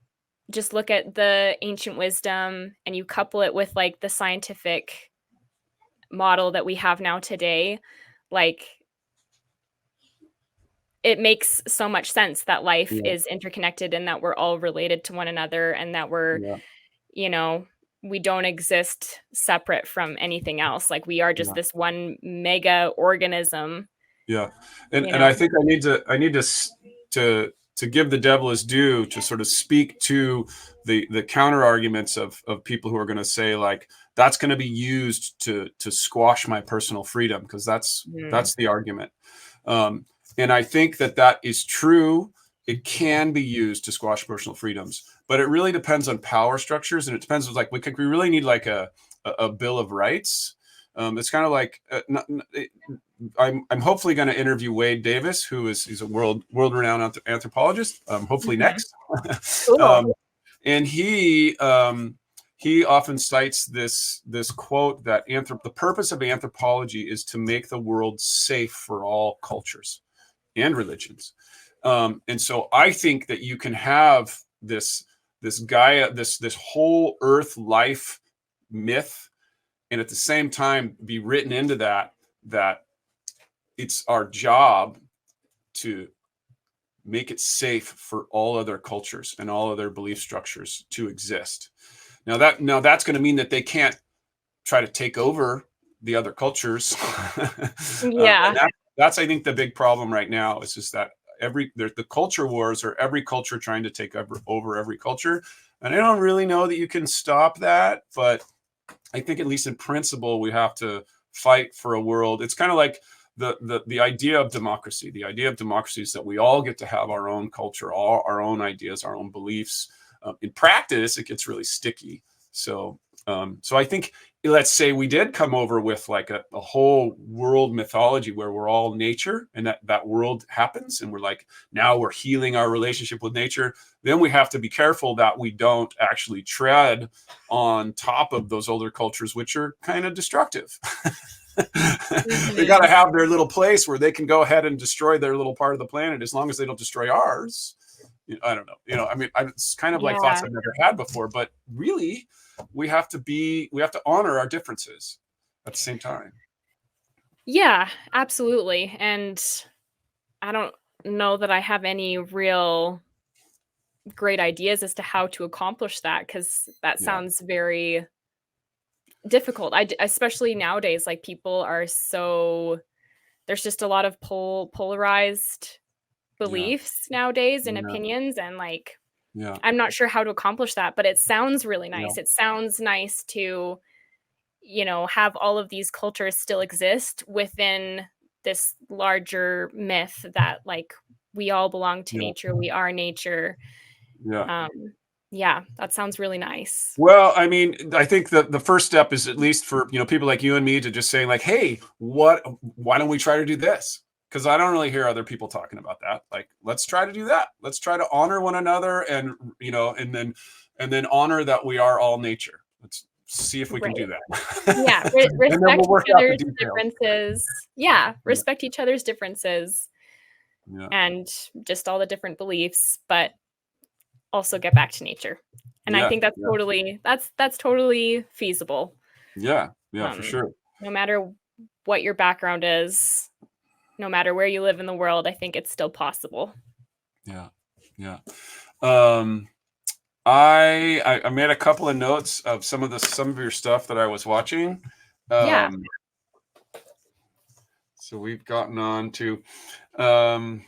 just look at the ancient wisdom and you couple it with like the scientific model that we have now today, like, it makes so much sense that life is interconnected and that we're all related to one another, and that we're, we don't exist separate from anything else. Like, we are just this one mega organism. Yeah. And I think I need to give the devil his due, to sort of speak to the counter arguments of people who are going to say, like, that's going to be used to squash my personal freedom, because that's the argument. And I think that is true. It can be used to squash personal freedoms, but it really depends on power structures, and it depends on, like, we really need like a Bill of Rights. It's kind of like I'm hopefully going to interview Wade Davis, he's a world-renowned anthropologist. Hopefully next. Cool. And he often cites this quote that the purpose of anthropology is to make the world safe for all cultures and religions. And so I think that you can have this Gaia, this whole Earth life myth, and at the same time be written into that it's our job to make it safe for all other cultures and all other belief structures to exist. Now that's going to mean that they can't try to take over the other cultures. That's I think the big problem right now, is just that the culture wars, or every culture trying to take over every culture. And I don't really know that you can stop that, but I think, at least in principle, we have to fight for a world. It's kind of like the idea of democracy. The idea of democracy is that we all get to have our own culture, all our own ideas, our own beliefs. In practice, it gets really sticky. So I think, let's say we did come over with like a whole world mythology where we're all nature, and that world happens, and we're like, now we're healing our relationship with nature. Then we have to be careful that we don't actually tread on top of those older cultures, which are kind of destructive. They got to have their little place where they can go ahead and destroy their little part of the planet, as long as they don't destroy ours. I don't know. I mean, it's kind of like thoughts I've never had before, but really, we have to honor our differences at the same time. Yeah, absolutely. And I don't know that I have any real great ideas as to how to accomplish that, because that sounds very difficult. Especially nowadays, like, people are there's just a lot of polarized beliefs nowadays and opinions, and like, I'm not sure how to accomplish that, but it sounds really nice. It sounds nice to, have all of these cultures still exist within this larger myth that, like, we all belong to nature. We are nature. That sounds really nice. Well, I mean, I think the first step is, at least for, people like you and me, to just say, like, hey, why don't we try to do this? Because I don't really hear other people talking about that. Like, let's try to do that. Let's try to honor one another, and and then honor that we are all nature. see if we can do Right. that. Yeah. And then Respect we'll work each out the other's details. differences. Yeah. Yeah. Respect each other's differences Yeah. and just all the different beliefs, but also get back to nature. And I Yeah. think that's totally feasible. Yeah. Yeah, for Um, sure. no matter what your background is, no matter where you live in the world, I think it's still possible. Yeah. Yeah. Um, I made a couple of notes of some of your stuff that I was watching. Yeah. So we've gotten on to, um,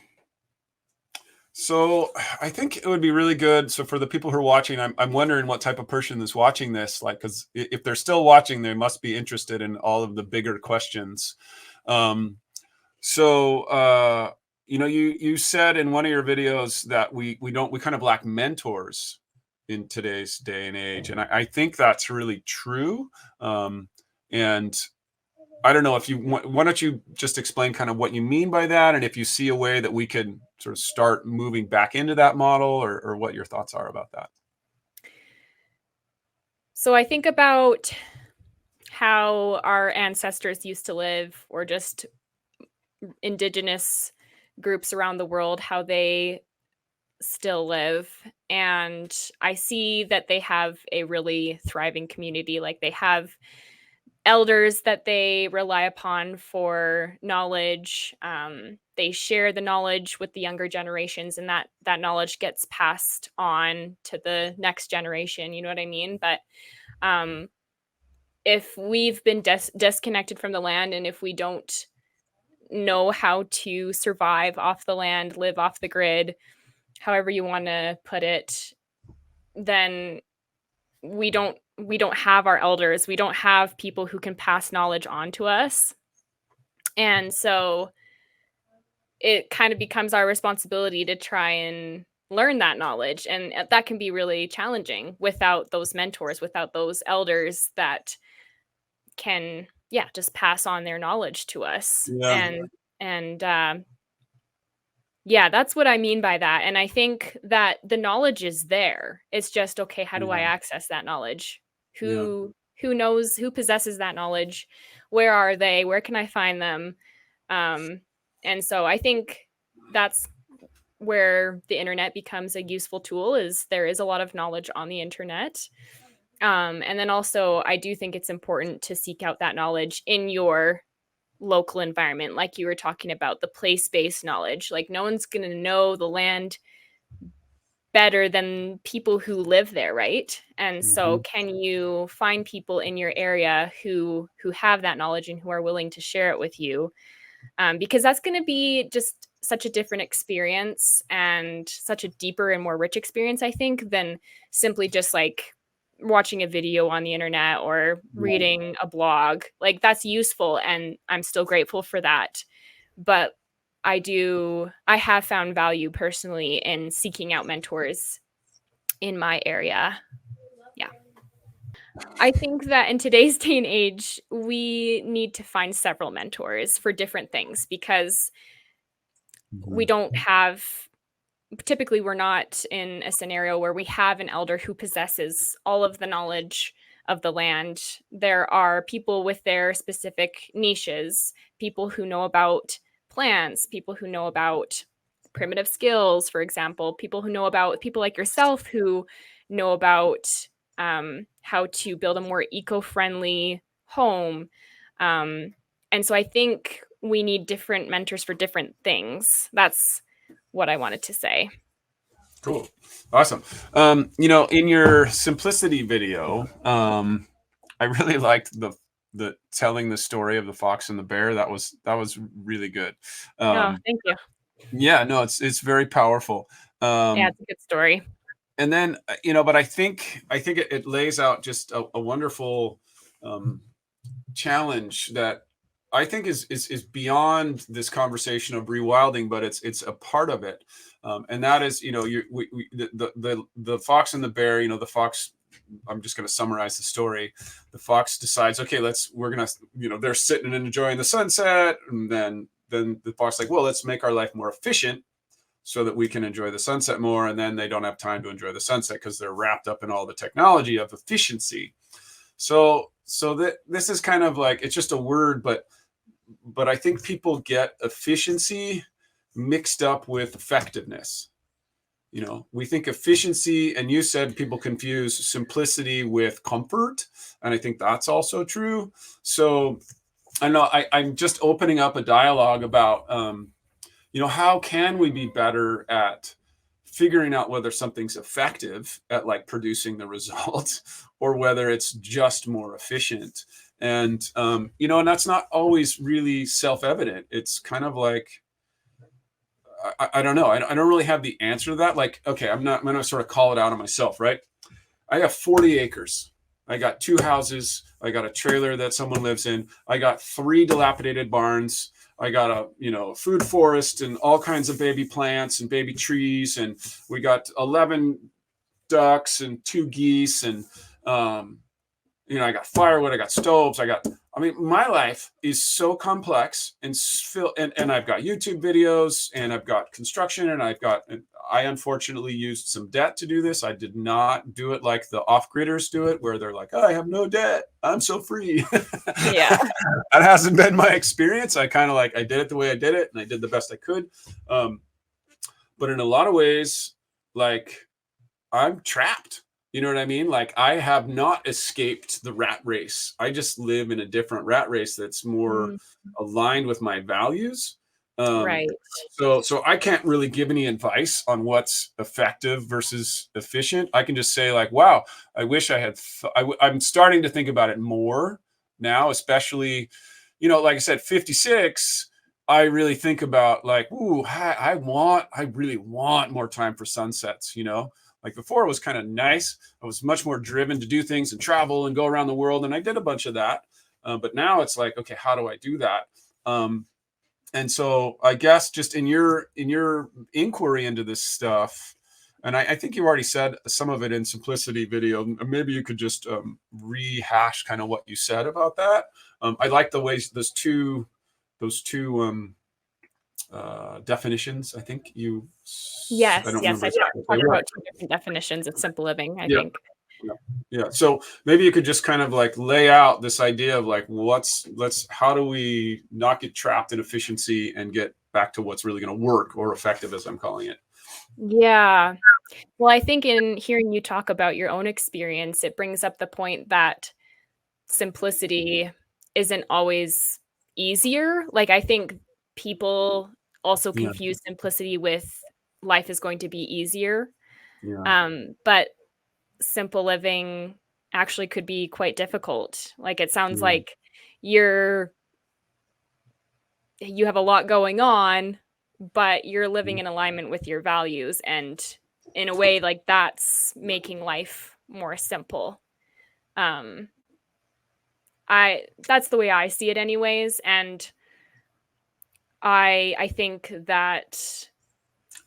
so I think it would be really good. So for the people who are watching, I'm wondering what type of person is watching this, like, because if they're still watching, they must be interested in all of the bigger questions. Um, so you said in one of your videos that we kind of lack mentors in today's day and age, and I think that's really true. And I don't know if why don't you just explain kind of what you mean by that, and if you see a way that we could sort of start moving back into that model, or what your thoughts are about that. So I think about how our ancestors used to live, or just indigenous groups around the world, how they still live. And I see that they have a really thriving community. Like, they have elders that they rely upon for knowledge. They share the knowledge with the younger generations, and that knowledge gets passed on to the next generation. You know what I mean? But um, if we've been disconnected from the land, and if we don't know how to survive off the land, live off the grid, however you want to put it, then we don't have our elders. We don't have people who can pass knowledge on to us. And so it kind of becomes our responsibility to try and learn that knowledge. And that can be really challenging without those mentors, without those elders that can, yeah, just pass on their knowledge to us. Yeah. And yeah, that's what I mean by that. And I think that the knowledge is there. It's just, okay, how do I Yeah. access that knowledge? Yeah. Who knows, who possesses that knowledge? Where are they? Where can I find them? And so I think that's where the internet becomes a useful tool. Is there is a lot of knowledge on the internet. And then also, I do think it's important to seek out that knowledge in your local environment, like you were talking about, the place-based knowledge. Like, no one's going to know the land better than people who live there, right? And so Mhm. can you find people in your area who have that knowledge and who are willing to share it with you? Because that's going to be just such a different experience, and such a deeper and more rich experience, I think, than simply just like watching a video on the internet or Yeah. reading a blog. Like, that's useful, and I'm still grateful for that. But I have found value personally in seeking out mentors in my area. Yeah. I think that in today's day and age, we need to find several mentors for different things, because we Mhm. don't have typically we're not in a scenario where we have an elder who possesses all of the knowledge of the land. There are people with their specific niches, people who know about plants, people who know about primitive skills, for example, people like yourself who know about how to build a more eco-friendly home. Um, and so I think we need different mentors for different things. That's what I wanted to say. Cool. Awesome. In your simplicity video, I really liked the telling the story of the fox and the bear. That was really good. Oh, Um, thank you. yeah, no, it's very powerful. Yeah, Um, it's a good story. and then but I think it lays out just a wonderful um, challenge that I think is beyond this conversation of rewilding, but it's a part of it, and that is the fox and the bear. The fox. I'm just going to summarize the story. The fox decides, okay, we're gonna, they're sitting and enjoying the sunset, and then the fox like, well, let's make our life more efficient so that we can enjoy the sunset more, and then they don't have time to enjoy the sunset because they're wrapped up in all the technology of efficiency. This is kind of like, it's just a word, but I think people get efficiency mixed up with effectiveness. We think efficiency, and you said people confuse simplicity with comfort, and I think that's also true. So I know I'm just opening up a dialogue about, how can we be better at figuring out whether something's effective at like producing the results or whether it's just more efficient. And, and that's not always really self-evident. It's kind of like, I don't know. I don't really have the answer to that. Like, okay, I'm going to sort of call it out on myself, right? I have 40 acres. I got 2 houses. I got a trailer that someone lives in. I got 3 dilapidated barns. I got a food forest and all kinds of baby plants and baby trees. And we got 11 ducks and 2 geese. And, I got firewood. I got stoves. My life is so complex and I've got YouTube videos and I've got construction and I unfortunately used some debt to do this. I did not do it like the off-gridders do it, where they're like, oh, I have no debt, I'm so free. Yeah. That hasn't been my experience. I kind of like, I did it the way I did it and I did the best I could. But in a lot of ways, like, I'm trapped. You know what I mean? Like, I have not escaped the rat race. I just live in a different rat race that's more aligned with my values. Right. So I can't really give any advice on what's effective versus efficient. I can just say like, wow, I wish I had, I'm starting to think about it more now, especially, like I said, 56, I really think about like, ooh, I really want more time for sunsets, Like before it was kind of nice. I was much more driven to do things and travel and go around the world. And I did a bunch of that. But now it's like, okay, how do I do that? And so I guess just in your inquiry into this stuff, and I think you already said some of it in Simplicity video, maybe you could just rehash kind of what you said about that. I like the ways those two definitions. I think you. Yes. I don't Yes. remember I talked about 2 different definitions of simple living, I think. Yeah. So maybe you could just kind of like lay out this idea of like, how do we not get trapped in efficiency and get back to what's really going to work, or effective, as I'm calling it. Yeah. Well, I think in hearing you talk about your own experience, it brings up the point that simplicity isn't always easier. Like, I think people also Yeah. confuse simplicity with life is going to be easier. Yeah. But simple living actually could be quite difficult. Like, it sounds Yeah. like you have a lot going on, but you're living in alignment with your values, and in a way, like, that's making life more simple. That's the way I see it anyways. And I think that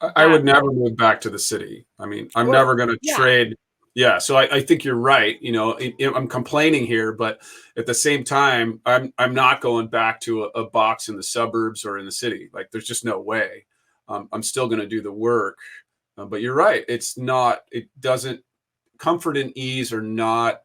I would never move back to the city. I mean, I'm never going to trade. Yeah. So I think you're right. I'm complaining here, but at the same time, I'm not going back to a box in the suburbs or in the city. Like, there's just no way. I'm still going to do the work. But you're right. Comfort and ease are not.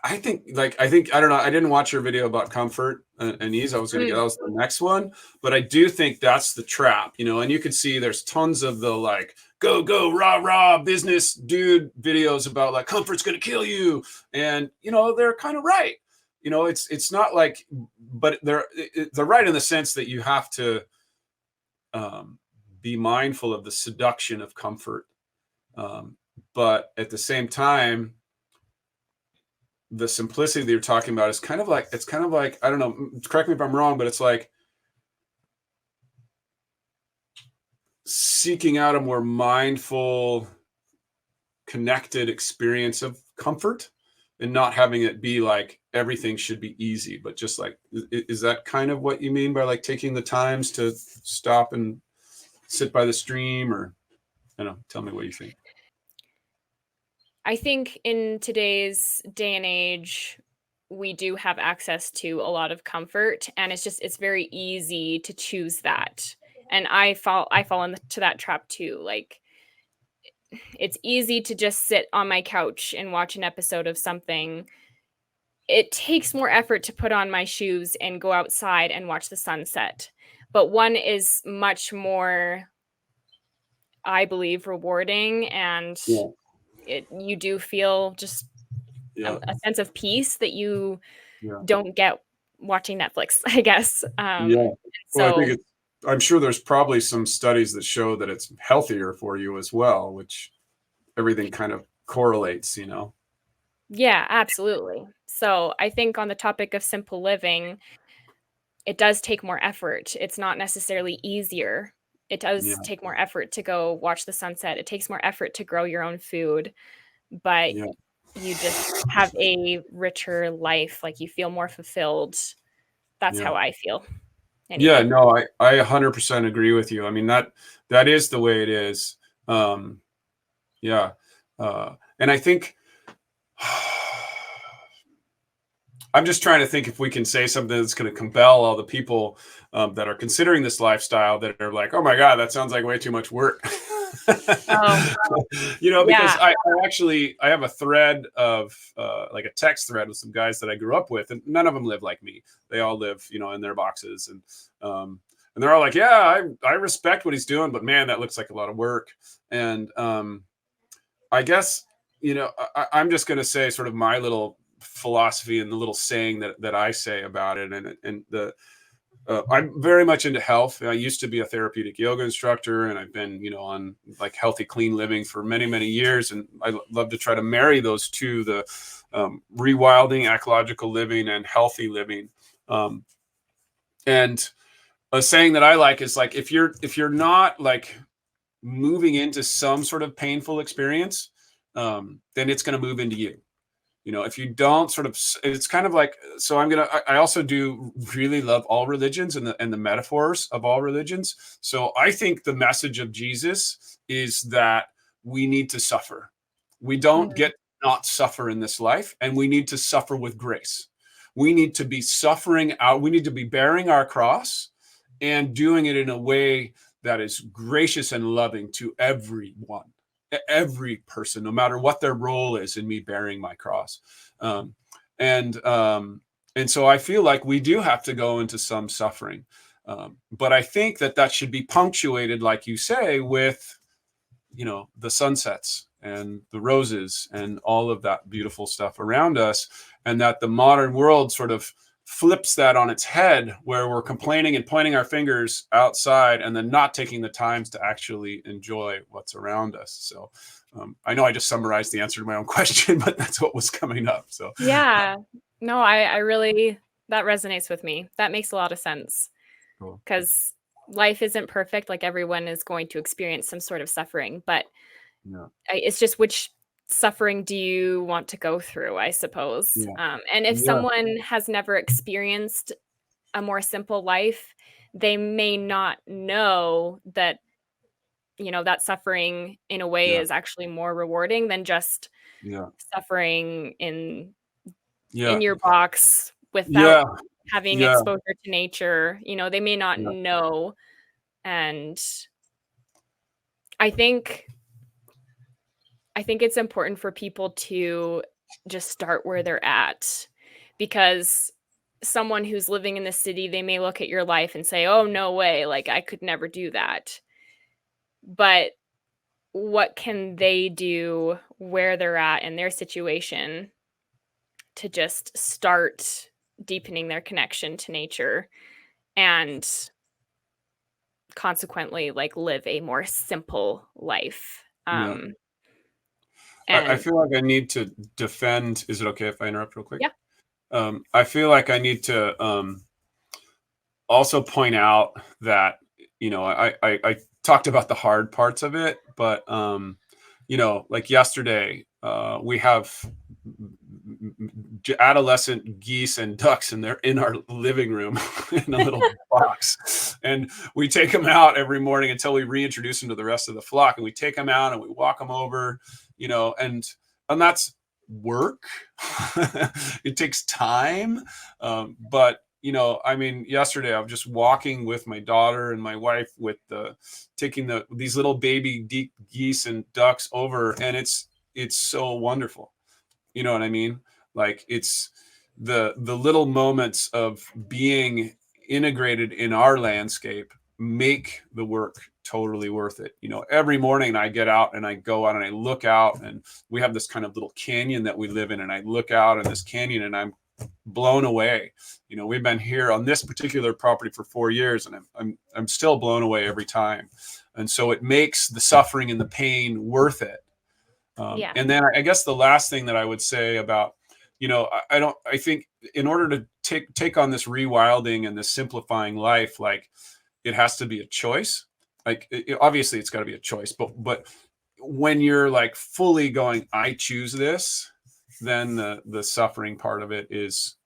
I think, I don't know. I didn't watch your video about comfort and ease. I was going to get, that was the next one, but I do think that's the trap, and you can see there's tons of the like, go, rah, business dude videos about like comfort's going to kill you. And, they're kind of right. It's not like, but they're right in the sense that you have to be mindful of the seduction of comfort. But at the same time, the simplicity that you're talking about is kind of like, I don't know, correct me if I'm wrong, but it's like seeking out a more mindful, connected experience of comfort, and not having it be like everything should be easy, but just like, is that kind of what you mean by like taking the times to stop and sit by the stream? Or, I don't know, tell me what you think. I think in today's day and age, we do have access to a lot of comfort, and it's very easy to choose that. And I fall into that trap too. Like, it's easy to just sit on my couch and watch an episode of something it takes more effort to put on my shoes and go outside and watch the sunset. But one is much more, I believe, rewarding, and you do feel just a sense of peace that you don't get watching Netflix, I guess. Well, I think I'm sure there's probably some studies that show that it's healthier for you as well, which everything kind of correlates, Yeah, absolutely. So I think on the topic of simple living, it does take more effort. It's not necessarily easier. It does take more effort to go watch the sunset. It takes more effort to grow your own food, but you just have a richer life. Like, you feel more fulfilled. That's how I feel. Anyway. Yeah, no, I 100% agree with you. I mean, that is the way it is. And I think I'm just trying to think if we can say something that's going to compel all the people that are considering this lifestyle, that are like, oh my God, that sounds like way too much work. Because I have a thread of like a text thread with some guys that I grew up with, and none of them live like me. They all live, in their boxes, and they're all like, yeah, I respect what he's doing, but man, that looks like a lot of work. And I guess, I'm just going to say sort of my little philosophy and the little saying that I say about it. And I'm very much into health. I used to be a therapeutic yoga instructor, and I've been, on like healthy, clean living for many, many years. And I love to try to marry those two, the rewilding, ecological living, and healthy living. And a saying that I like is like, if you're not like moving into some sort of painful experience, then it's going to move into you. If you don't sort of, it's kind of like, so I also do really love all religions and the metaphors of all religions. So I think the message of Jesus is that we need to suffer. We don't get not suffer in this life, and we need to suffer with grace. We need to be suffering out. We need to be bearing our cross and doing it in a way that is gracious and loving to everyone. Every person, no matter what their role is in me bearing my cross. And so I feel like we do have to go into some suffering. But I think that should be punctuated, like you say, with, the sunsets and the roses and all of that beautiful stuff around us. And that the modern world sort of flips that on its head, where we're complaining and pointing our fingers outside and then not taking the times to actually enjoy what's around us. So I know I just summarized the answer to my own question, but that's what was coming up. So yeah, no, I really, that resonates with me. That makes a lot of sense, because life isn't perfect. Like, everyone is going to experience some sort of suffering, but it's just which suffering do you want to go through, I suppose. And if someone has never experienced a more simple life, they may not know that, that suffering in a way is actually more rewarding than just suffering in your box without having exposure to nature. They may not know. And I think it's important for people to just start where they're at, because someone who's living in the city, they may look at your life and say, oh, no way, like, I could never do that. But what can they do where they're at in their situation to just start deepening their connection to nature, and consequently, like, live a more simple life? And I feel like I need to defend. Is it okay if I interrupt real quick? Yeah. I feel like I need to also point out that, I talked about the hard parts of it, but, like yesterday, we have adolescent geese and ducks, and they're in our living room in a little box, and we take them out every morning until we reintroduce them to the rest of the flock. And we take them out and we walk them over, and that's work. It takes time. But yesterday I was just walking with my daughter and my wife with taking these little baby geese and ducks over, and it's so wonderful. You know what I mean? Like, it's the little moments of being integrated in our landscape make the work totally worth it. You know, every morning I get out and I go out and I look out, and we have this kind of little canyon that we live in, and I look out in this canyon and I'm blown away. You know, we've been here on this particular property for 4 years, and I'm still blown away every time. And so it makes the suffering and the pain worth it. Yeah. And then I guess the last thing that I would say about, you know, I think in order to take on this rewilding and this simplifying life, like, it has to be a choice. Like, obviously it's got to be a choice, but when you're like fully going, I choose this, then the suffering part of it is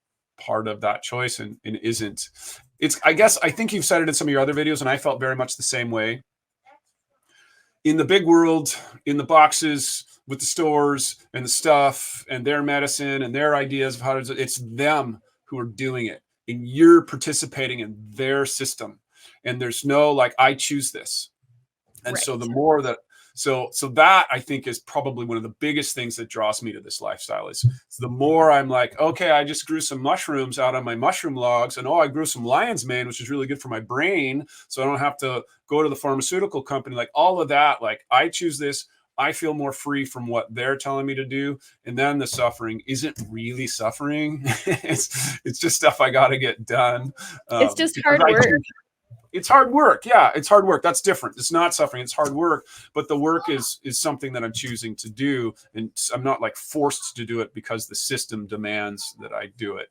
part of that choice, and isn't. It's, I guess, I think you've said it in some of your other videos, and I felt very much the same way. In the big world, in the boxes with the stores and the stuff and their medicine and their ideas of how to, it's them who are doing it, and you're participating in their system. And there's no like, I choose this. And so the more that, so that I think is probably one of the biggest things that draws me to this lifestyle is the more I'm like, okay, I just grew some mushrooms out on my mushroom logs, and I grew some lion's mane, which is really good for my brain, so I don't have to go to the pharmaceutical company. Like, all of that, like, I choose this. I feel more free from what they're telling me to do. And then the suffering isn't really suffering. it's just stuff I got to get done. It's just hard work. It's hard work. Yeah, it's hard work. That's different. It's not suffering. It's hard work. But the work is something that I'm choosing to do. And I'm not like forced to do it because the system demands that I do it.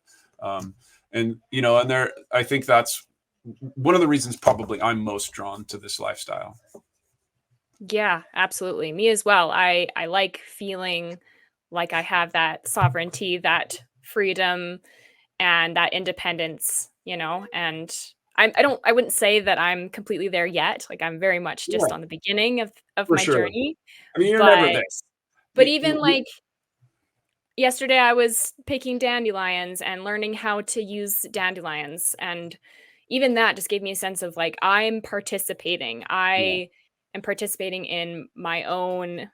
And, you know, and there, I think that's one of the reasons probably I'm most drawn to this lifestyle. Yeah, absolutely. Me as well. I like feeling like I have that sovereignty, that freedom, and that independence, you know, and I wouldn't say that I'm completely there yet. Like, I'm very much just on the beginning of my journey. I mean, you're never there. But even like yesterday, I was picking dandelions and learning how to use dandelions. And even that just gave me a sense of like, I'm participating. I am participating in my own,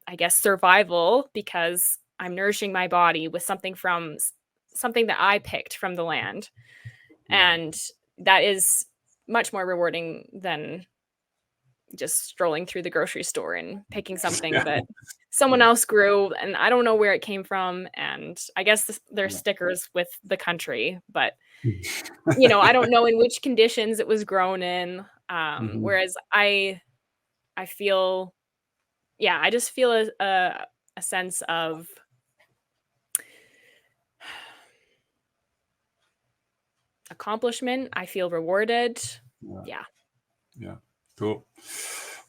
I guess, survival, because I'm nourishing my body with something that I picked from the land. And that is much more rewarding than just strolling through the grocery store and picking something that someone else grew, and I don't know where it came from. And I guess there's stickers with the country, but you know, I don't know in which conditions it was grown in. Whereas I feel, I just feel a sense of accomplishment. I feel rewarded. Yeah. Cool.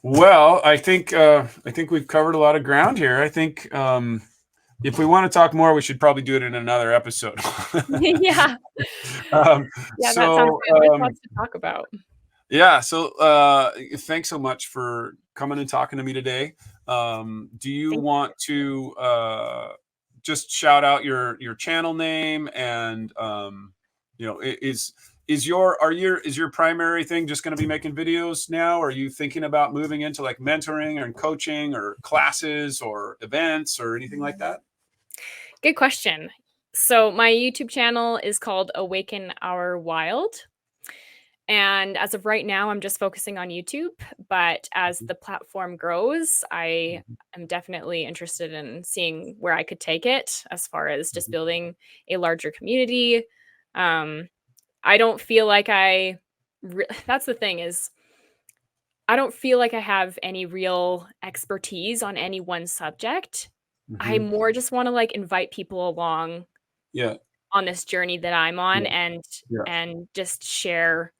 Well, I think we've covered a lot of ground here. I think if we want to talk more, we should probably do it in another episode. Yeah. That sounds good. There's lots to talk about. Yeah. So thanks so much for coming and talking to me today. Do you want to just shout out your channel name, and you know, is your primary thing just going to be making videos now? Or are you thinking about moving into like mentoring and coaching or classes or events or anything like that? Good question. So my YouTube channel is called Awaken Our Wild. And as of right now, I'm just focusing on YouTube. But as the platform grows, I am definitely interested in seeing where I could take it as far as just building a larger community. I don't feel like that's the thing, is I don't feel like I have any real expertise on any one subject. I more just want to like invite people along on this journey that I'm on, and just share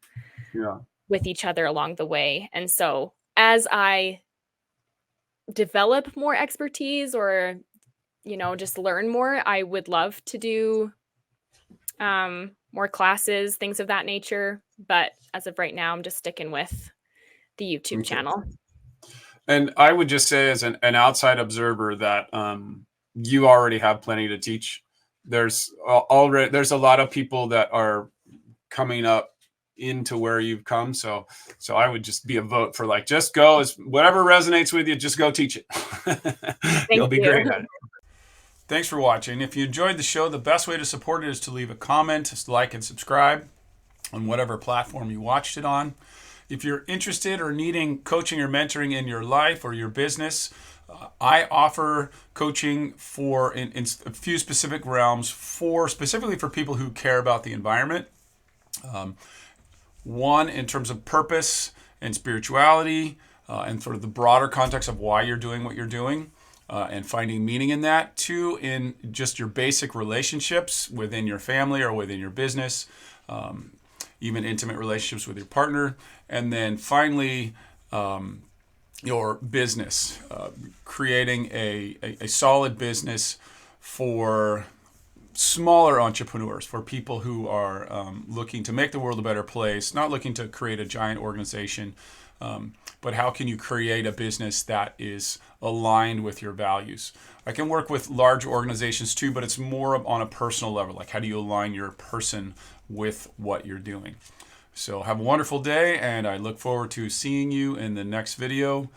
with each other along the way. And so as I develop more expertise, or, you know, just learn more, I would love to do more classes, things of that nature. But as of right now, I'm just sticking with the YouTube channel. And I would just say, as an outside observer, that you already have plenty to teach. There's a lot of people that are coming up into where you've come. So I would just be a vote for like, just go, whatever resonates with you, just go teach it. You'll be great at it. Thanks for watching. If you enjoyed the show, the best way to support it is to leave a comment, just like and subscribe on whatever platform you watched it on. If you're interested or needing coaching or mentoring in your life or your business, I offer coaching in a few specific realms, specifically for people who care about the environment. One, in terms of purpose and spirituality, and sort of the broader context of why you're doing what you're doing, and finding meaning in that. Two, in just your basic relationships within your family or within your business, even intimate relationships with your partner. And then finally, your business, creating a solid business for smaller entrepreneurs, for people who are looking to make the world a better place, not looking to create a giant organization, but how can you create a business that is aligned with your values? I can work with large organizations too, but it's more on a personal level. Like, how do you align your person with what you're doing? So have a wonderful day, and I look forward to seeing you in the next video.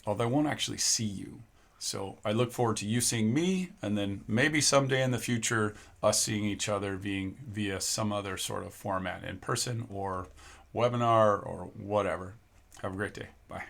Although I won't actually see you. So I look forward to you seeing me, and then maybe someday in the future, us seeing each other via some other sort of format, in person or webinar or whatever. Have a great day. Bye.